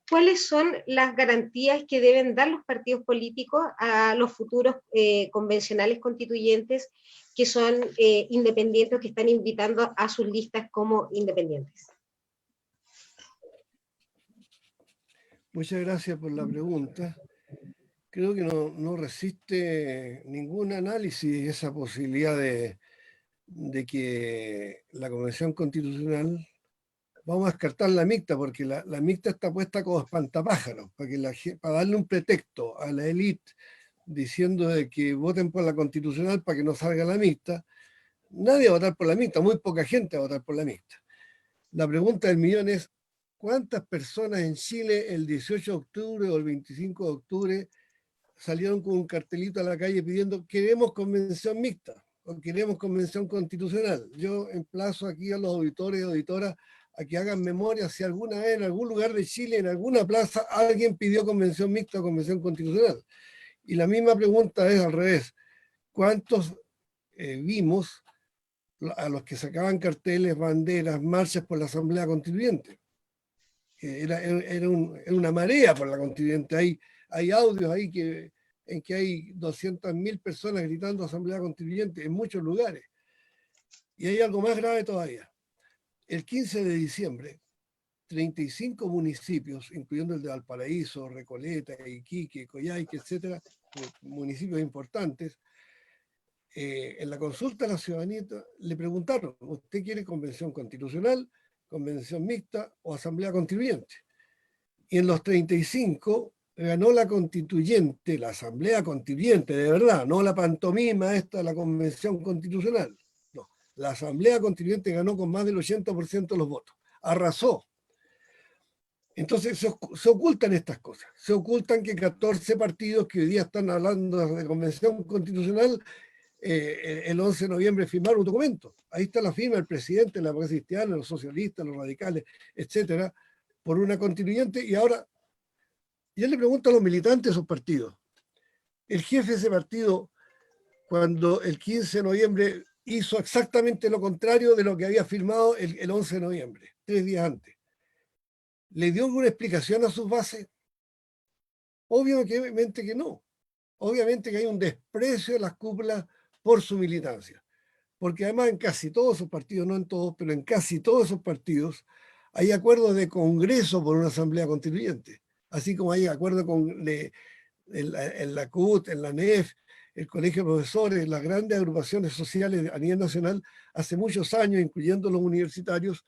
Speaker 4: ¿cuáles son las garantías que deben dar los partidos políticos a los futuros convencionales constituyentes que son independientes, que están invitando a sus listas como independientes?
Speaker 3: Muchas gracias por la pregunta. Creo que no resiste ningún análisis esa posibilidad de que la Convención Constitucional, vamos a descartar la mixta, porque la mixta está puesta como espantapájaros, para darle un pretexto a la élite diciendo de que voten por la Constitucional para que no salga la mixta. Nadie va a votar por la mixta, muy poca gente va a votar por la mixta. La pregunta del millón es, ¿cuántas personas en Chile el 18 de octubre o el 25 de octubre salieron con un cartelito a la calle pidiendo queremos convención mixta o queremos convención constitucional? Yo emplazo aquí a los auditores y auditoras a que hagan memoria si alguna vez en algún lugar de Chile, en alguna plaza, alguien pidió convención mixta o convención constitucional. Y la misma pregunta es al revés. ¿Cuántos vimos a los que sacaban carteles, banderas, marchas por la Asamblea Constituyente? Era una marea por la Constituyente. Hay audios ahí en que hay 200.000 personas gritando Asamblea Constituyente en muchos lugares. Y hay algo más grave todavía. El 15 de diciembre, 35 municipios, incluyendo el de Valparaíso, Recoleta, Iquique, Coyhaique, etcétera, municipios importantes, en la consulta a la ciudadanía le preguntaron, ¿usted quiere convención constitucional, convención mixta o asamblea constituyente? Y en los 35 ganó la constituyente, la asamblea constituyente, de verdad, no la pantomima esta, la convención constitucional. No, la asamblea constituyente ganó con más del 80% de los votos, arrasó. Entonces se ocultan estas cosas, se ocultan que 14 partidos que hoy día están hablando de convención constitucional, el 11 de noviembre firmaron un documento. Ahí está la firma del presidente, la democracia cristiana, los socialistas, los radicales, etcétera, por una constituyente. Y ahora, yo le pregunto a los militantes de esos partidos, el jefe de ese partido, cuando el 15 de noviembre hizo exactamente lo contrario de lo que había firmado el 11 de noviembre, 3 días antes. ¿Le dio alguna explicación a sus bases? Obviamente que no. Obviamente que hay un desprecio de las cúpulas por su militancia. Porque además en casi todos esos partidos, no en todos, pero en casi todos esos partidos, hay acuerdos de congreso por una asamblea constituyente. Así como hay acuerdos en la CUT, en la NEF, el Colegio de Profesores, las grandes agrupaciones sociales a nivel nacional, hace muchos años, incluyendo los universitarios,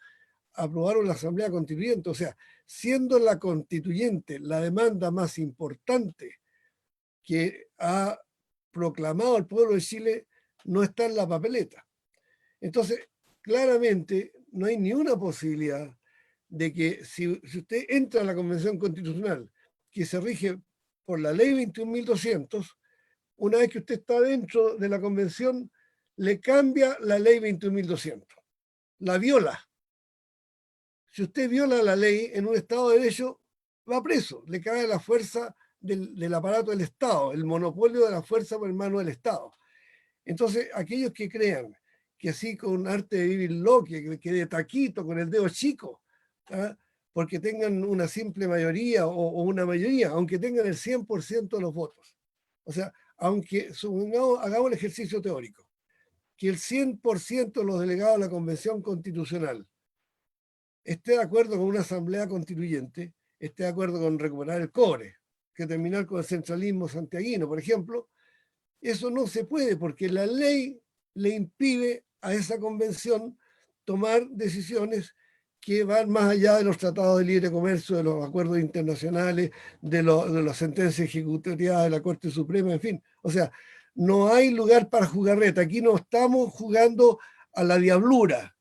Speaker 3: aprobaron la Asamblea Constituyente. O sea, siendo la constituyente la demanda más importante que ha proclamado el pueblo de Chile, no está en la papeleta. Entonces, claramente no hay ni una posibilidad de que si usted entra a la Convención Constitucional, que se rige por la ley 21.200, una vez que usted está dentro de la Convención, le cambia la ley 21.200, la viola. Si usted viola la ley en un Estado de Derecho, va preso, le cae la fuerza del aparato del Estado, el monopolio de la fuerza por mano del Estado. Entonces, aquellos que crean que así con arte de vivir que de taquito, con el dedo chico, ¿ah? Porque tengan una simple mayoría o una mayoría, aunque tengan el 100% de los votos. O sea, aunque hagamos el ejercicio teórico, que el 100% de los delegados de la Convención Constitucional esté de acuerdo con una asamblea constituyente, esté de acuerdo con recuperar el cobre, que terminar con el centralismo santiaguino, por ejemplo, eso no se puede porque la ley le impide a esa convención tomar decisiones que van más allá de los tratados de libre comercio, de los acuerdos internacionales, de las sentencias ejecutoriadas de la Corte Suprema, en fin. O sea, no hay lugar para jugarreta. Aquí no estamos jugando a la diablura.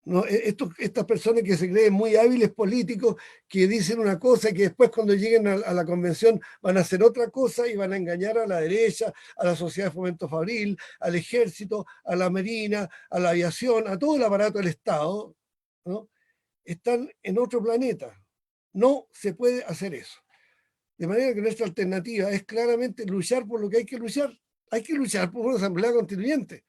Speaker 3: ¿No? Estas personas que se creen muy hábiles políticos, que dicen una cosa y que después cuando lleguen a la convención van a hacer otra cosa y van a engañar a la derecha, a la Sociedad de Fomento Fabril, al Ejército, a la Marina, a la aviación, a todo el aparato del Estado, ¿no? Están en otro planeta. No se puede hacer eso. De manera que nuestra alternativa es claramente luchar por lo que hay que luchar. Hay que luchar por una asamblea constituyente.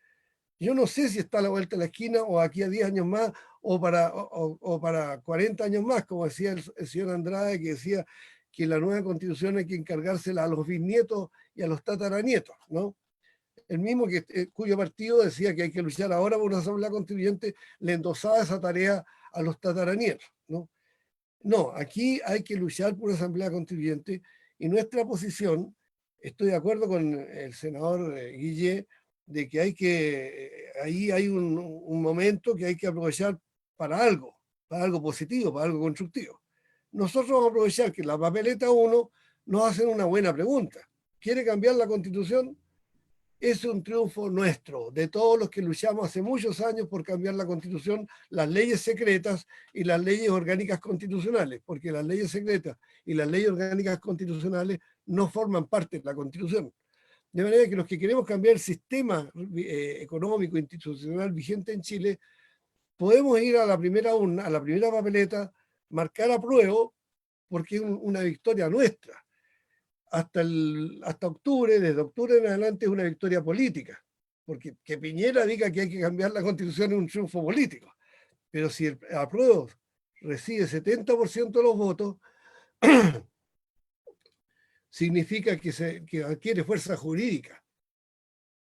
Speaker 3: Yo no sé si está a la vuelta de la esquina o aquí a 10 años más o para 40 años más, como decía el señor Andrade, que decía que la nueva constitución hay que encargársela a los bisnietos y a los tataranietos, ¿no? El mismo cuyo partido decía que hay que luchar ahora por una asamblea constituyente, le endosaba esa tarea a los tataranietos, ¿no? No, aquí hay que luchar por una asamblea constituyente y nuestra posición, estoy de acuerdo con el senador Guille, de que ahí hay un momento que hay que aprovechar para algo positivo, para algo constructivo. Nosotros vamos a aprovechar que la papeleta 1 nos hacen una buena pregunta. ¿Quiere cambiar la Constitución? Es un triunfo nuestro, de todos los que luchamos hace muchos años por cambiar la Constitución, las leyes secretas y las leyes orgánicas constitucionales, porque las leyes secretas y las leyes orgánicas constitucionales no forman parte de la Constitución. De manera que los que queremos cambiar el sistema económico institucional vigente en Chile, podemos ir a la primera urna, a la primera papeleta, marcar apruebo, porque es una victoria nuestra. Hasta octubre, desde octubre en adelante, es una victoria política, porque que Piñera diga que hay que cambiar la Constitución es un triunfo político. Pero si el apruebo recibe 70% de los votos, significa que adquiere fuerza jurídica,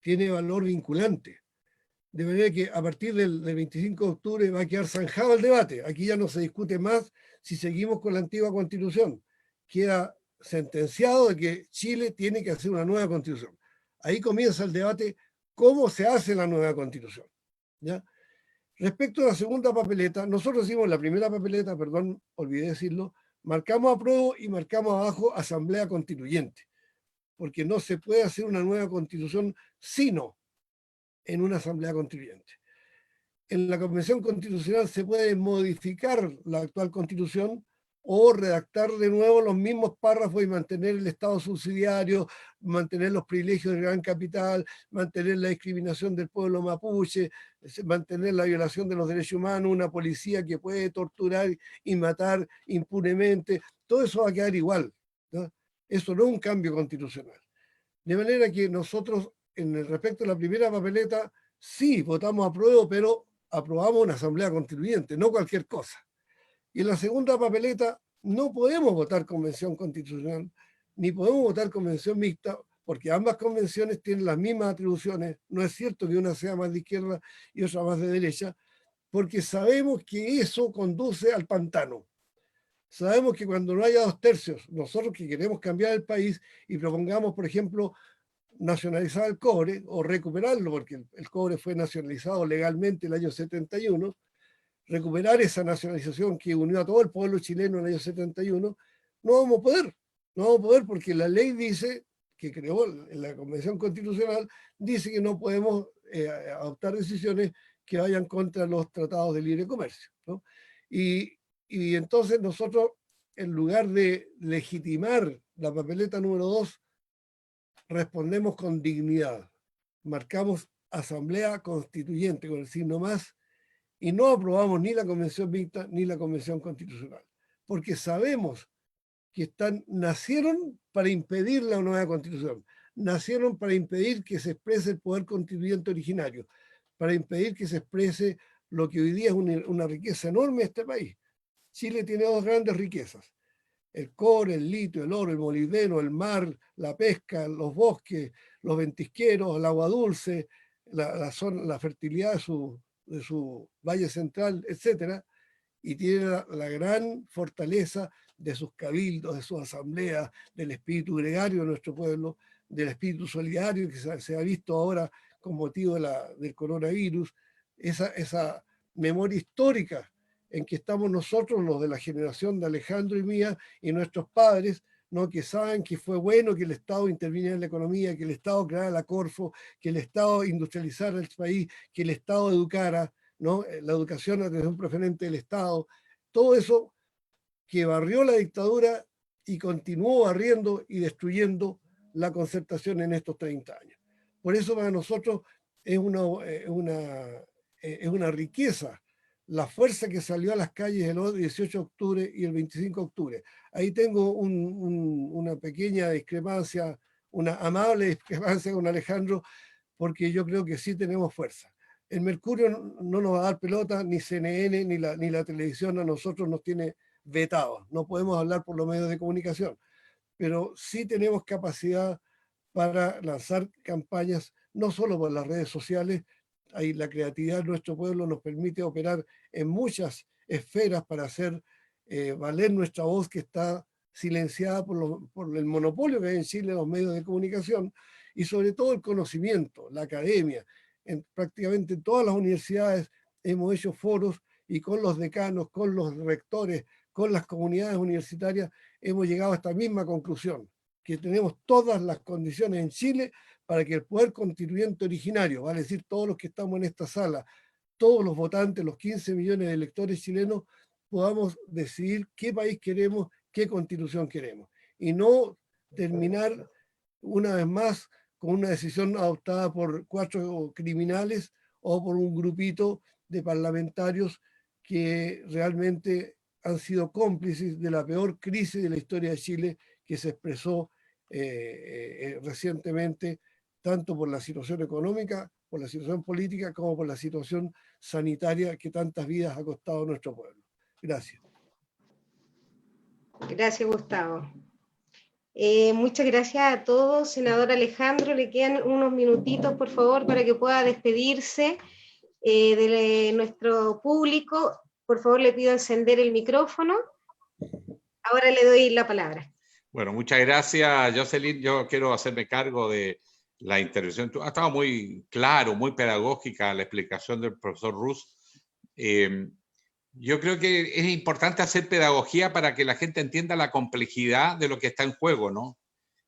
Speaker 3: tiene valor vinculante. De manera que a partir del 25 de octubre va a quedar zanjado el debate. Aquí ya no se discute más si seguimos con la antigua Constitución. Queda sentenciado de que Chile tiene que hacer una nueva Constitución. Ahí comienza el debate, ¿cómo se hace la nueva Constitución? ¿Ya? Respecto a la segunda papeleta, nosotros hicimos la primera papeleta, perdón, olvidé decirlo, marcamos apruebo y marcamos abajo Asamblea Constituyente, porque no se puede hacer una nueva Constitución sino en una asamblea constituyente. En la Convención Constitucional se puede modificar la actual Constitución o redactar de nuevo los mismos párrafos y mantener el Estado subsidiario, mantener los privilegios del gran capital, mantener la discriminación del pueblo mapuche, mantener la violación de los derechos humanos, una policía que puede torturar y matar impunemente. Todo eso va a quedar igual, ¿no? Eso no es un cambio constitucional. De manera que nosotros, respecto a la primera papeleta, Sí, votamos apruebo, pero aprobamos una asamblea constituyente, no cualquier cosa. Y en la segunda papeleta no podemos votar convención constitucional, ni podemos votar convención mixta, porque ambas convenciones tienen las mismas atribuciones. No es cierto que una sea más de izquierda y otra más de derecha, porque sabemos que eso conduce al pantano. Sabemos que cuando no haya 2/3, nosotros que queremos cambiar el país y propongamos, por ejemplo, nacionalizar el cobre o recuperarlo, porque el cobre fue nacionalizado legalmente el año 71, recuperar esa nacionalización que unió a todo el pueblo chileno en el año 71, no vamos a poder. No vamos a poder porque la ley dice, que creó la Convención Constitucional, dice que no podemos adoptar decisiones que vayan contra los tratados de libre comercio, ¿no? Y entonces nosotros, en lugar de legitimar la papeleta número 2, respondemos con dignidad. Marcamos asamblea constituyente con el signo más y no aprobamos ni la convención mixta ni la convención constitucional, porque sabemos que nacieron para impedir la nueva constitución, nacieron para impedir que se exprese el poder constituyente originario, para impedir que se exprese lo que hoy día es una riqueza enorme de este país. Chile tiene dos grandes riquezas: el cobre, el litio, el oro, el molibdeno, el mar, la pesca, los bosques, los ventisqueros, el agua dulce, la fertilidad de su valle central, etc. Y tiene la gran fortaleza de sus cabildos, de sus asambleas, del espíritu gregario de nuestro pueblo, del espíritu solidario que se ha visto ahora con motivo del coronavirus, esa memoria histórica en que estamos nosotros, los de la generación de Alejandro y mía, y nuestros padres, ¿no? Que saben que fue bueno que el Estado interviniera en la economía, que el Estado creara la Corfo, que el Estado industrializara el país, que el Estado educara, ¿no? La educación a través de un preferente del Estado, todo eso que barrió la dictadura y continuó barriendo y destruyendo la concertación en estos 30 años. Por eso para nosotros es una riqueza la fuerza que salió a las calles el 18 de octubre y el 25 de octubre. Ahí tengo una pequeña discrepancia, una amable discrepancia con Alejandro, porque yo creo que sí tenemos fuerza. El Mercurio no nos va a dar pelota, ni CNN, ni la televisión a nosotros nos tiene vetados. No podemos hablar por los medios de comunicación, pero sí tenemos capacidad para lanzar campañas, no solo por las redes sociales. Ahí la creatividad de nuestro pueblo nos permite operar en muchas esferas para hacer valer nuestra voz, que está silenciada por el monopolio que hay en Chile en los medios de comunicación, y sobre todo el conocimiento, la academia. Prácticamente en todas las universidades hemos hecho foros y con los decanos, con los rectores, con las comunidades universitarias hemos llegado a esta misma conclusión, que tenemos todas las condiciones en Chile para que el poder constituyente originario, vale decir, todos los que estamos en esta sala, todos los votantes, los 15 millones de electores chilenos, podamos decidir qué país queremos, qué constitución queremos. Y no terminar una vez más con una decisión adoptada por 4 criminales o por un grupito de parlamentarios que realmente han sido cómplices de la peor crisis de la historia de Chile, que se expresó recientemente, tanto por la situación económica, por la situación política, como por la situación sanitaria que tantas vidas ha costado a nuestro pueblo. Gracias.
Speaker 4: Gracias, Gustavo. Muchas gracias a todos. Senador Alejandro, le quedan unos minutitos, por favor, para que pueda despedirse de nuestro público. Por favor, le pido encender el micrófono. Ahora le doy la palabra.
Speaker 2: Bueno, muchas gracias, Jocelyn. Yo quiero hacerme cargo de la intervención. Ha estado muy claro, muy pedagógica la explicación del profesor Rus. Yo creo que es importante hacer pedagogía para que la gente entienda la complejidad de lo que está en juego, ¿no?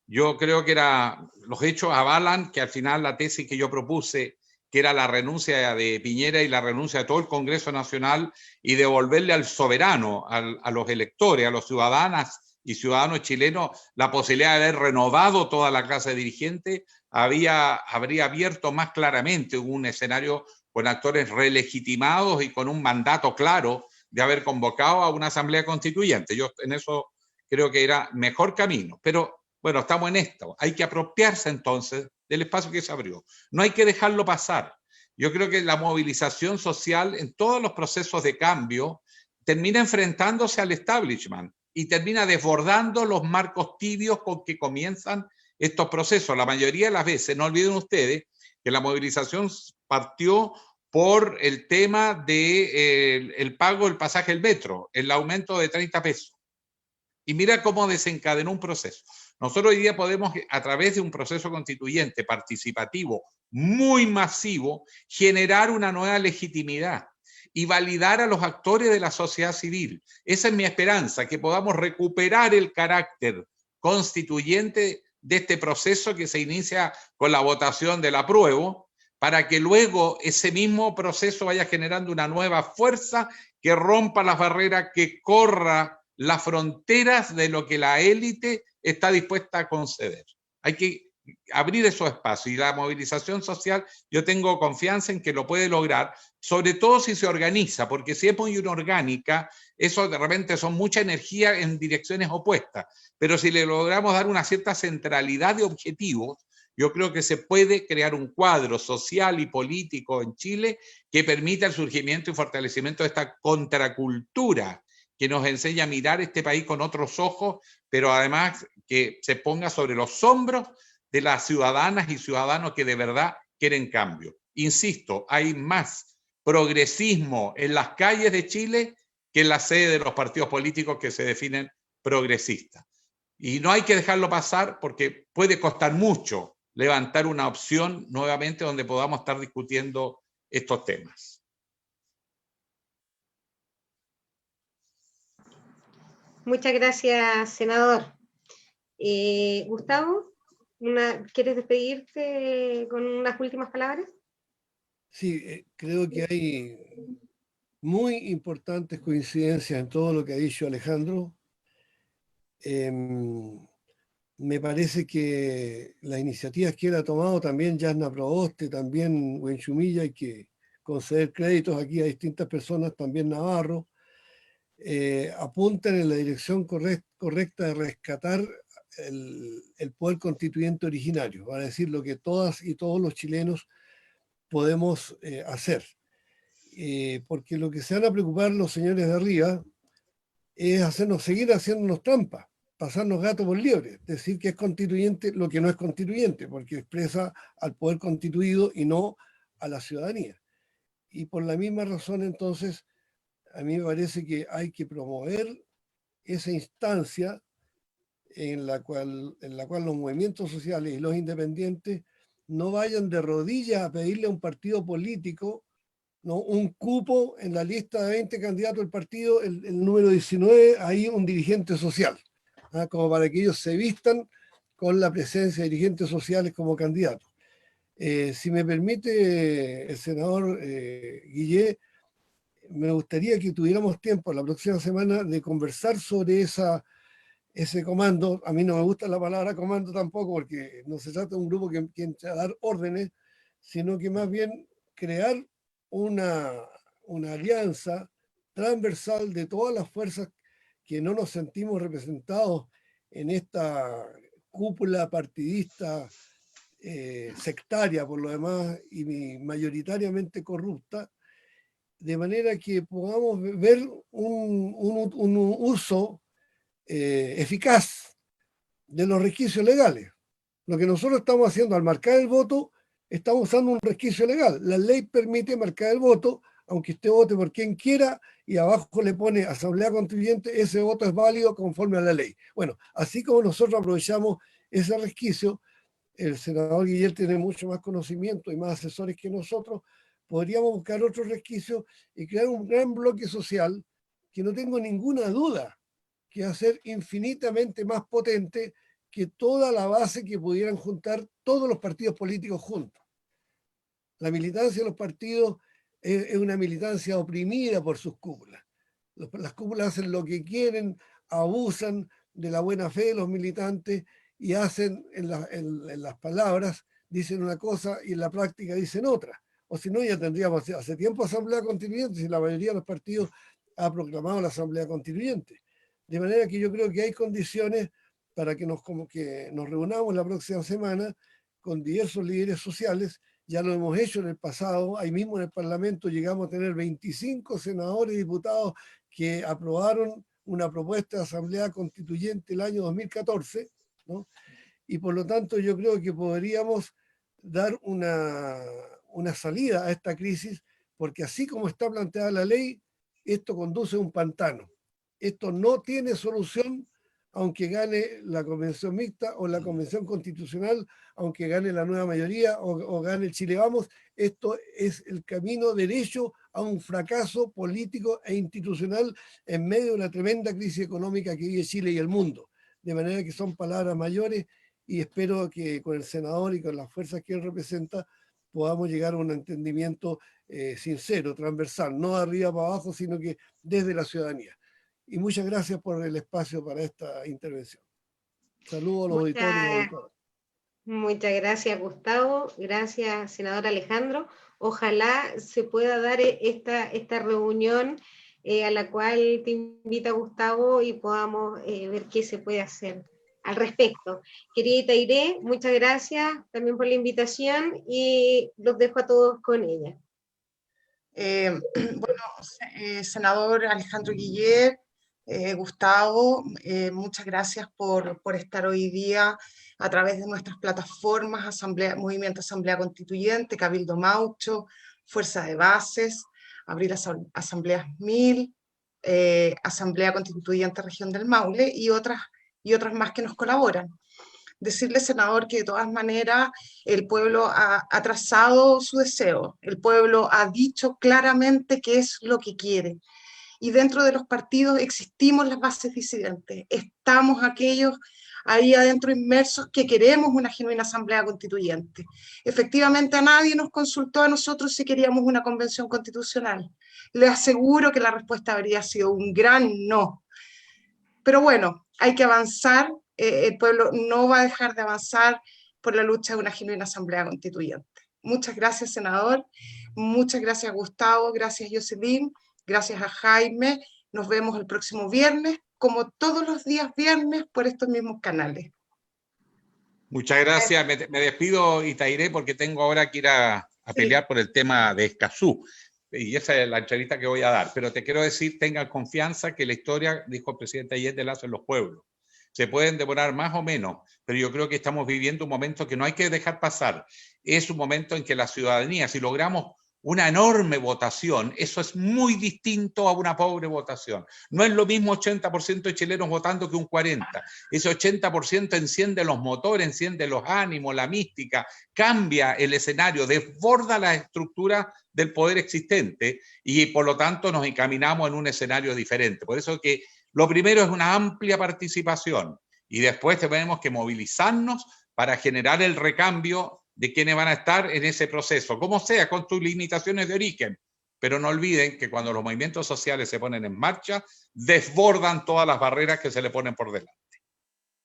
Speaker 2: Yo creo que los hechos avalan que al final la tesis que yo propuse, que era la renuncia de Piñera y la renuncia de todo el Congreso Nacional y devolverle al soberano, a los electores, a los ciudadanas y ciudadanos chilenos, la posibilidad de haber renovado toda la clase dirigente, habría abierto más claramente un escenario con actores relegitimados y con un mandato claro de haber convocado a una asamblea constituyente. Yo en eso creo que era mejor camino. Pero bueno, estamos en esto. Hay que apropiarse entonces del espacio que se abrió. No hay que dejarlo pasar. Yo creo que la movilización social en todos los procesos de cambio termina enfrentándose al establishment y termina desbordando los marcos tibios con que comienzan estos procesos. La mayoría de las veces, no olviden ustedes, que la movilización partió por el tema del pago del pasaje del metro, el aumento de 30 pesos. Y mira cómo desencadenó un proceso. Nosotros hoy día podemos, a través de un proceso constituyente participativo muy masivo, generar una nueva legitimidad y validar a los actores de la sociedad civil. Esa es mi esperanza, que podamos recuperar el carácter constituyente de este proceso que se inicia con la votación del apruebo, para que luego ese mismo proceso vaya generando una nueva fuerza que rompa las barreras, que corra las fronteras de lo que la élite está dispuesta a conceder. Hay que abrir esos espacios, y la movilización social, yo tengo confianza en que lo puede lograr, sobre todo si se organiza, porque si es muy inorgánica, eso de repente son mucha energía en direcciones opuestas, pero si le logramos dar una cierta centralidad de objetivos, yo creo que se puede crear un cuadro social y político en Chile que permita el surgimiento y fortalecimiento de esta contracultura que nos enseña a mirar este país con otros ojos, pero además que se ponga sobre los hombros de las ciudadanas y ciudadanos que de verdad quieren cambio. Insisto, hay más progresismo en las calles de Chile que en la sede de los partidos políticos que se definen progresistas. Y no hay que dejarlo pasar, porque puede costar mucho levantar una opción nuevamente donde podamos estar discutiendo estos temas.
Speaker 4: Muchas gracias, senador. Gustavo, ¿quieres despedirte con unas últimas palabras?
Speaker 3: Sí, creo que hay muy importantes coincidencias en todo lo que ha dicho Alejandro. Me parece que las iniciativas que él ha tomado, también Jasna Proboste, también Huenchumilla, hay que conceder créditos aquí a distintas personas, también Navarro, apuntan en la dirección correcta de rescatar el poder constituyente originario, va a decir lo que todas y todos los chilenos podemos hacer. Porque lo que se van a preocupar los señores de arriba es seguir haciéndonos trampa, pasarnos gato por liebre, decir que es constituyente lo que no es constituyente, porque expresa al poder constituido y no a la ciudadanía. Y por la misma razón, entonces, a mí me parece que hay que promover esa instancia en la cual los movimientos sociales y los independientes no vayan de rodillas a pedirle a un partido político, ¿no?, un cupo en la lista de 20 candidatos del partido, el número 19, ahí un dirigente social, ¿ah?, como para que ellos se vistan con la presencia de dirigentes sociales como candidatos. Si me permite el senador Guillé, me gustaría que tuviéramos tiempo la próxima semana de conversar sobre ese comando. A mí no me gusta la palabra comando tampoco, porque no se trata de un grupo que entra a dar órdenes, sino que más bien crear una alianza transversal de todas las fuerzas que no nos sentimos representados en esta cúpula partidista sectaria por lo demás y mayoritariamente corrupta, de manera que podamos ver un uso eficaz de los resquicios legales. Lo que nosotros estamos haciendo al marcar el voto, estamos usando un resquicio legal. La ley permite marcar el voto, aunque usted vote por quien quiera, y abajo le pone Asamblea Constituyente, ese voto es válido conforme a la ley. Bueno, así como nosotros aprovechamos ese resquicio, el senador Guillermo tiene mucho más conocimiento y más asesores que nosotros, podríamos buscar otros resquicios y crear un gran bloque social que no tengo ninguna duda que va a ser infinitamente más potente que toda la base que pudieran juntar todos los partidos políticos juntos. La militancia de los partidos es una militancia oprimida por sus cúpulas. Las cúpulas hacen lo que quieren, abusan de la buena fe de los militantes y hacen en las palabras, dicen una cosa y en la práctica dicen otra. O si no, ya tendríamos hace tiempo Asamblea Constituyente, si la mayoría de los partidos ha proclamado la Asamblea Constituyente. De manera que yo creo que hay condiciones para que nos reunamos la próxima semana con diversos líderes sociales ya lo hemos hecho en el pasado, ahí mismo en el Parlamento llegamos a tener 25 senadores y diputados que aprobaron una propuesta de Asamblea Constituyente el año 2014, ¿no? Y por lo tanto yo creo que podríamos dar una salida a esta crisis, porque así como está planteada la ley, esto conduce a un pantano. Esto no tiene solución, aunque gane la convención mixta o la convención constitucional, aunque gane la nueva mayoría o gane el Chile Vamos. Esto es el camino derecho a un fracaso político e institucional en medio de una tremenda crisis económica que vive Chile y el mundo. De manera que son palabras mayores, y espero que con el senador y con las fuerzas que él representa podamos llegar a un entendimiento sincero, transversal, no de arriba para abajo, sino que desde la ciudadanía. Y muchas gracias por el espacio para esta intervención. Saludos a los auditores y auditoras.
Speaker 4: Muchas gracias, Gustavo. Gracias, senador Alejandro. Ojalá se pueda dar esta reunión a la cual te invita Gustavo y podamos ver qué se puede hacer al respecto. Querida Itairé, muchas gracias también por la invitación y los dejo a todos con ella.
Speaker 1: Senador Alejandro Guillet, Gustavo, muchas gracias por estar hoy día a través de nuestras plataformas, Movimiento Asamblea Constituyente, Cabildo Maucho, Fuerza de Bases, Abril Asambleas 1000, Asamblea Constituyente Región del Maule y otras más que nos colaboran. Decirle, senador, que de todas maneras el pueblo ha trazado su deseo, el pueblo ha dicho claramente qué es lo que quiere. Y dentro de los partidos existimos las bases disidentes, estamos aquellos ahí adentro inmersos que queremos una genuina asamblea constituyente. Efectivamente, a nadie nos consultó a nosotros si queríamos una convención constitucional. Les aseguro que la respuesta habría sido un gran no. Pero bueno, hay que avanzar, el pueblo no va a dejar de avanzar por la lucha de una genuina asamblea constituyente. Muchas gracias, senador, muchas gracias, Gustavo, gracias, Jocelyn, gracias a Jaime. Nos vemos el próximo viernes, como todos los días viernes, por estos mismos canales.
Speaker 2: Muchas gracias. Me despido, Itairé, porque tengo ahora que ir a pelear por el tema de Escazú. Y esa es la entrevista que voy a dar. Pero te quiero decir, tengan confianza que la historia, dijo el presidente Allende, la hacen los pueblos. Se pueden demorar más o menos, pero yo creo que estamos viviendo un momento que no hay que dejar pasar. Es un momento en que la ciudadanía, si logramos una enorme votación, eso es muy distinto a una pobre votación. No es lo mismo 80% de chilenos votando que un 40%. Ese 80% enciende los motores, enciende los ánimos, la mística, cambia el escenario, desborda la estructura del poder existente y por lo tanto nos encaminamos en un escenario diferente. Por eso que lo primero es una amplia participación y después tenemos que movilizarnos para generar el recambio de quienes van a estar en ese proceso, como sea, con sus limitaciones de origen. Pero no olviden que cuando los movimientos sociales se ponen en marcha, desbordan todas las barreras que se le ponen por delante.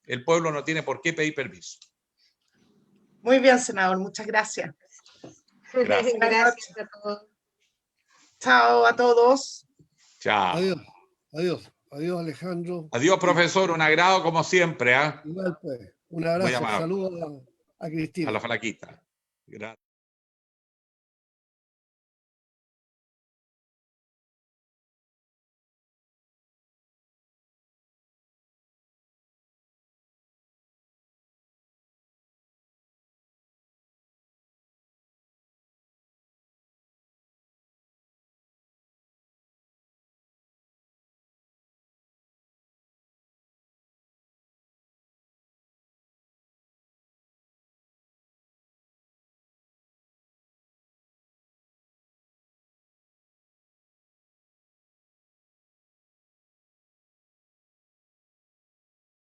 Speaker 2: El pueblo no tiene por qué pedir permiso.
Speaker 1: Muy bien, senador, muchas gracias.
Speaker 2: Gracias.
Speaker 4: Gracias a todos.
Speaker 1: Chao a todos.
Speaker 2: Chao.
Speaker 3: Adiós, adiós, adiós, Alejandro.
Speaker 2: Adiós, profesor, un agrado como siempre.
Speaker 3: Igual pues, un abrazo, saludos a Cristina.
Speaker 2: A la flaquita. Gracias.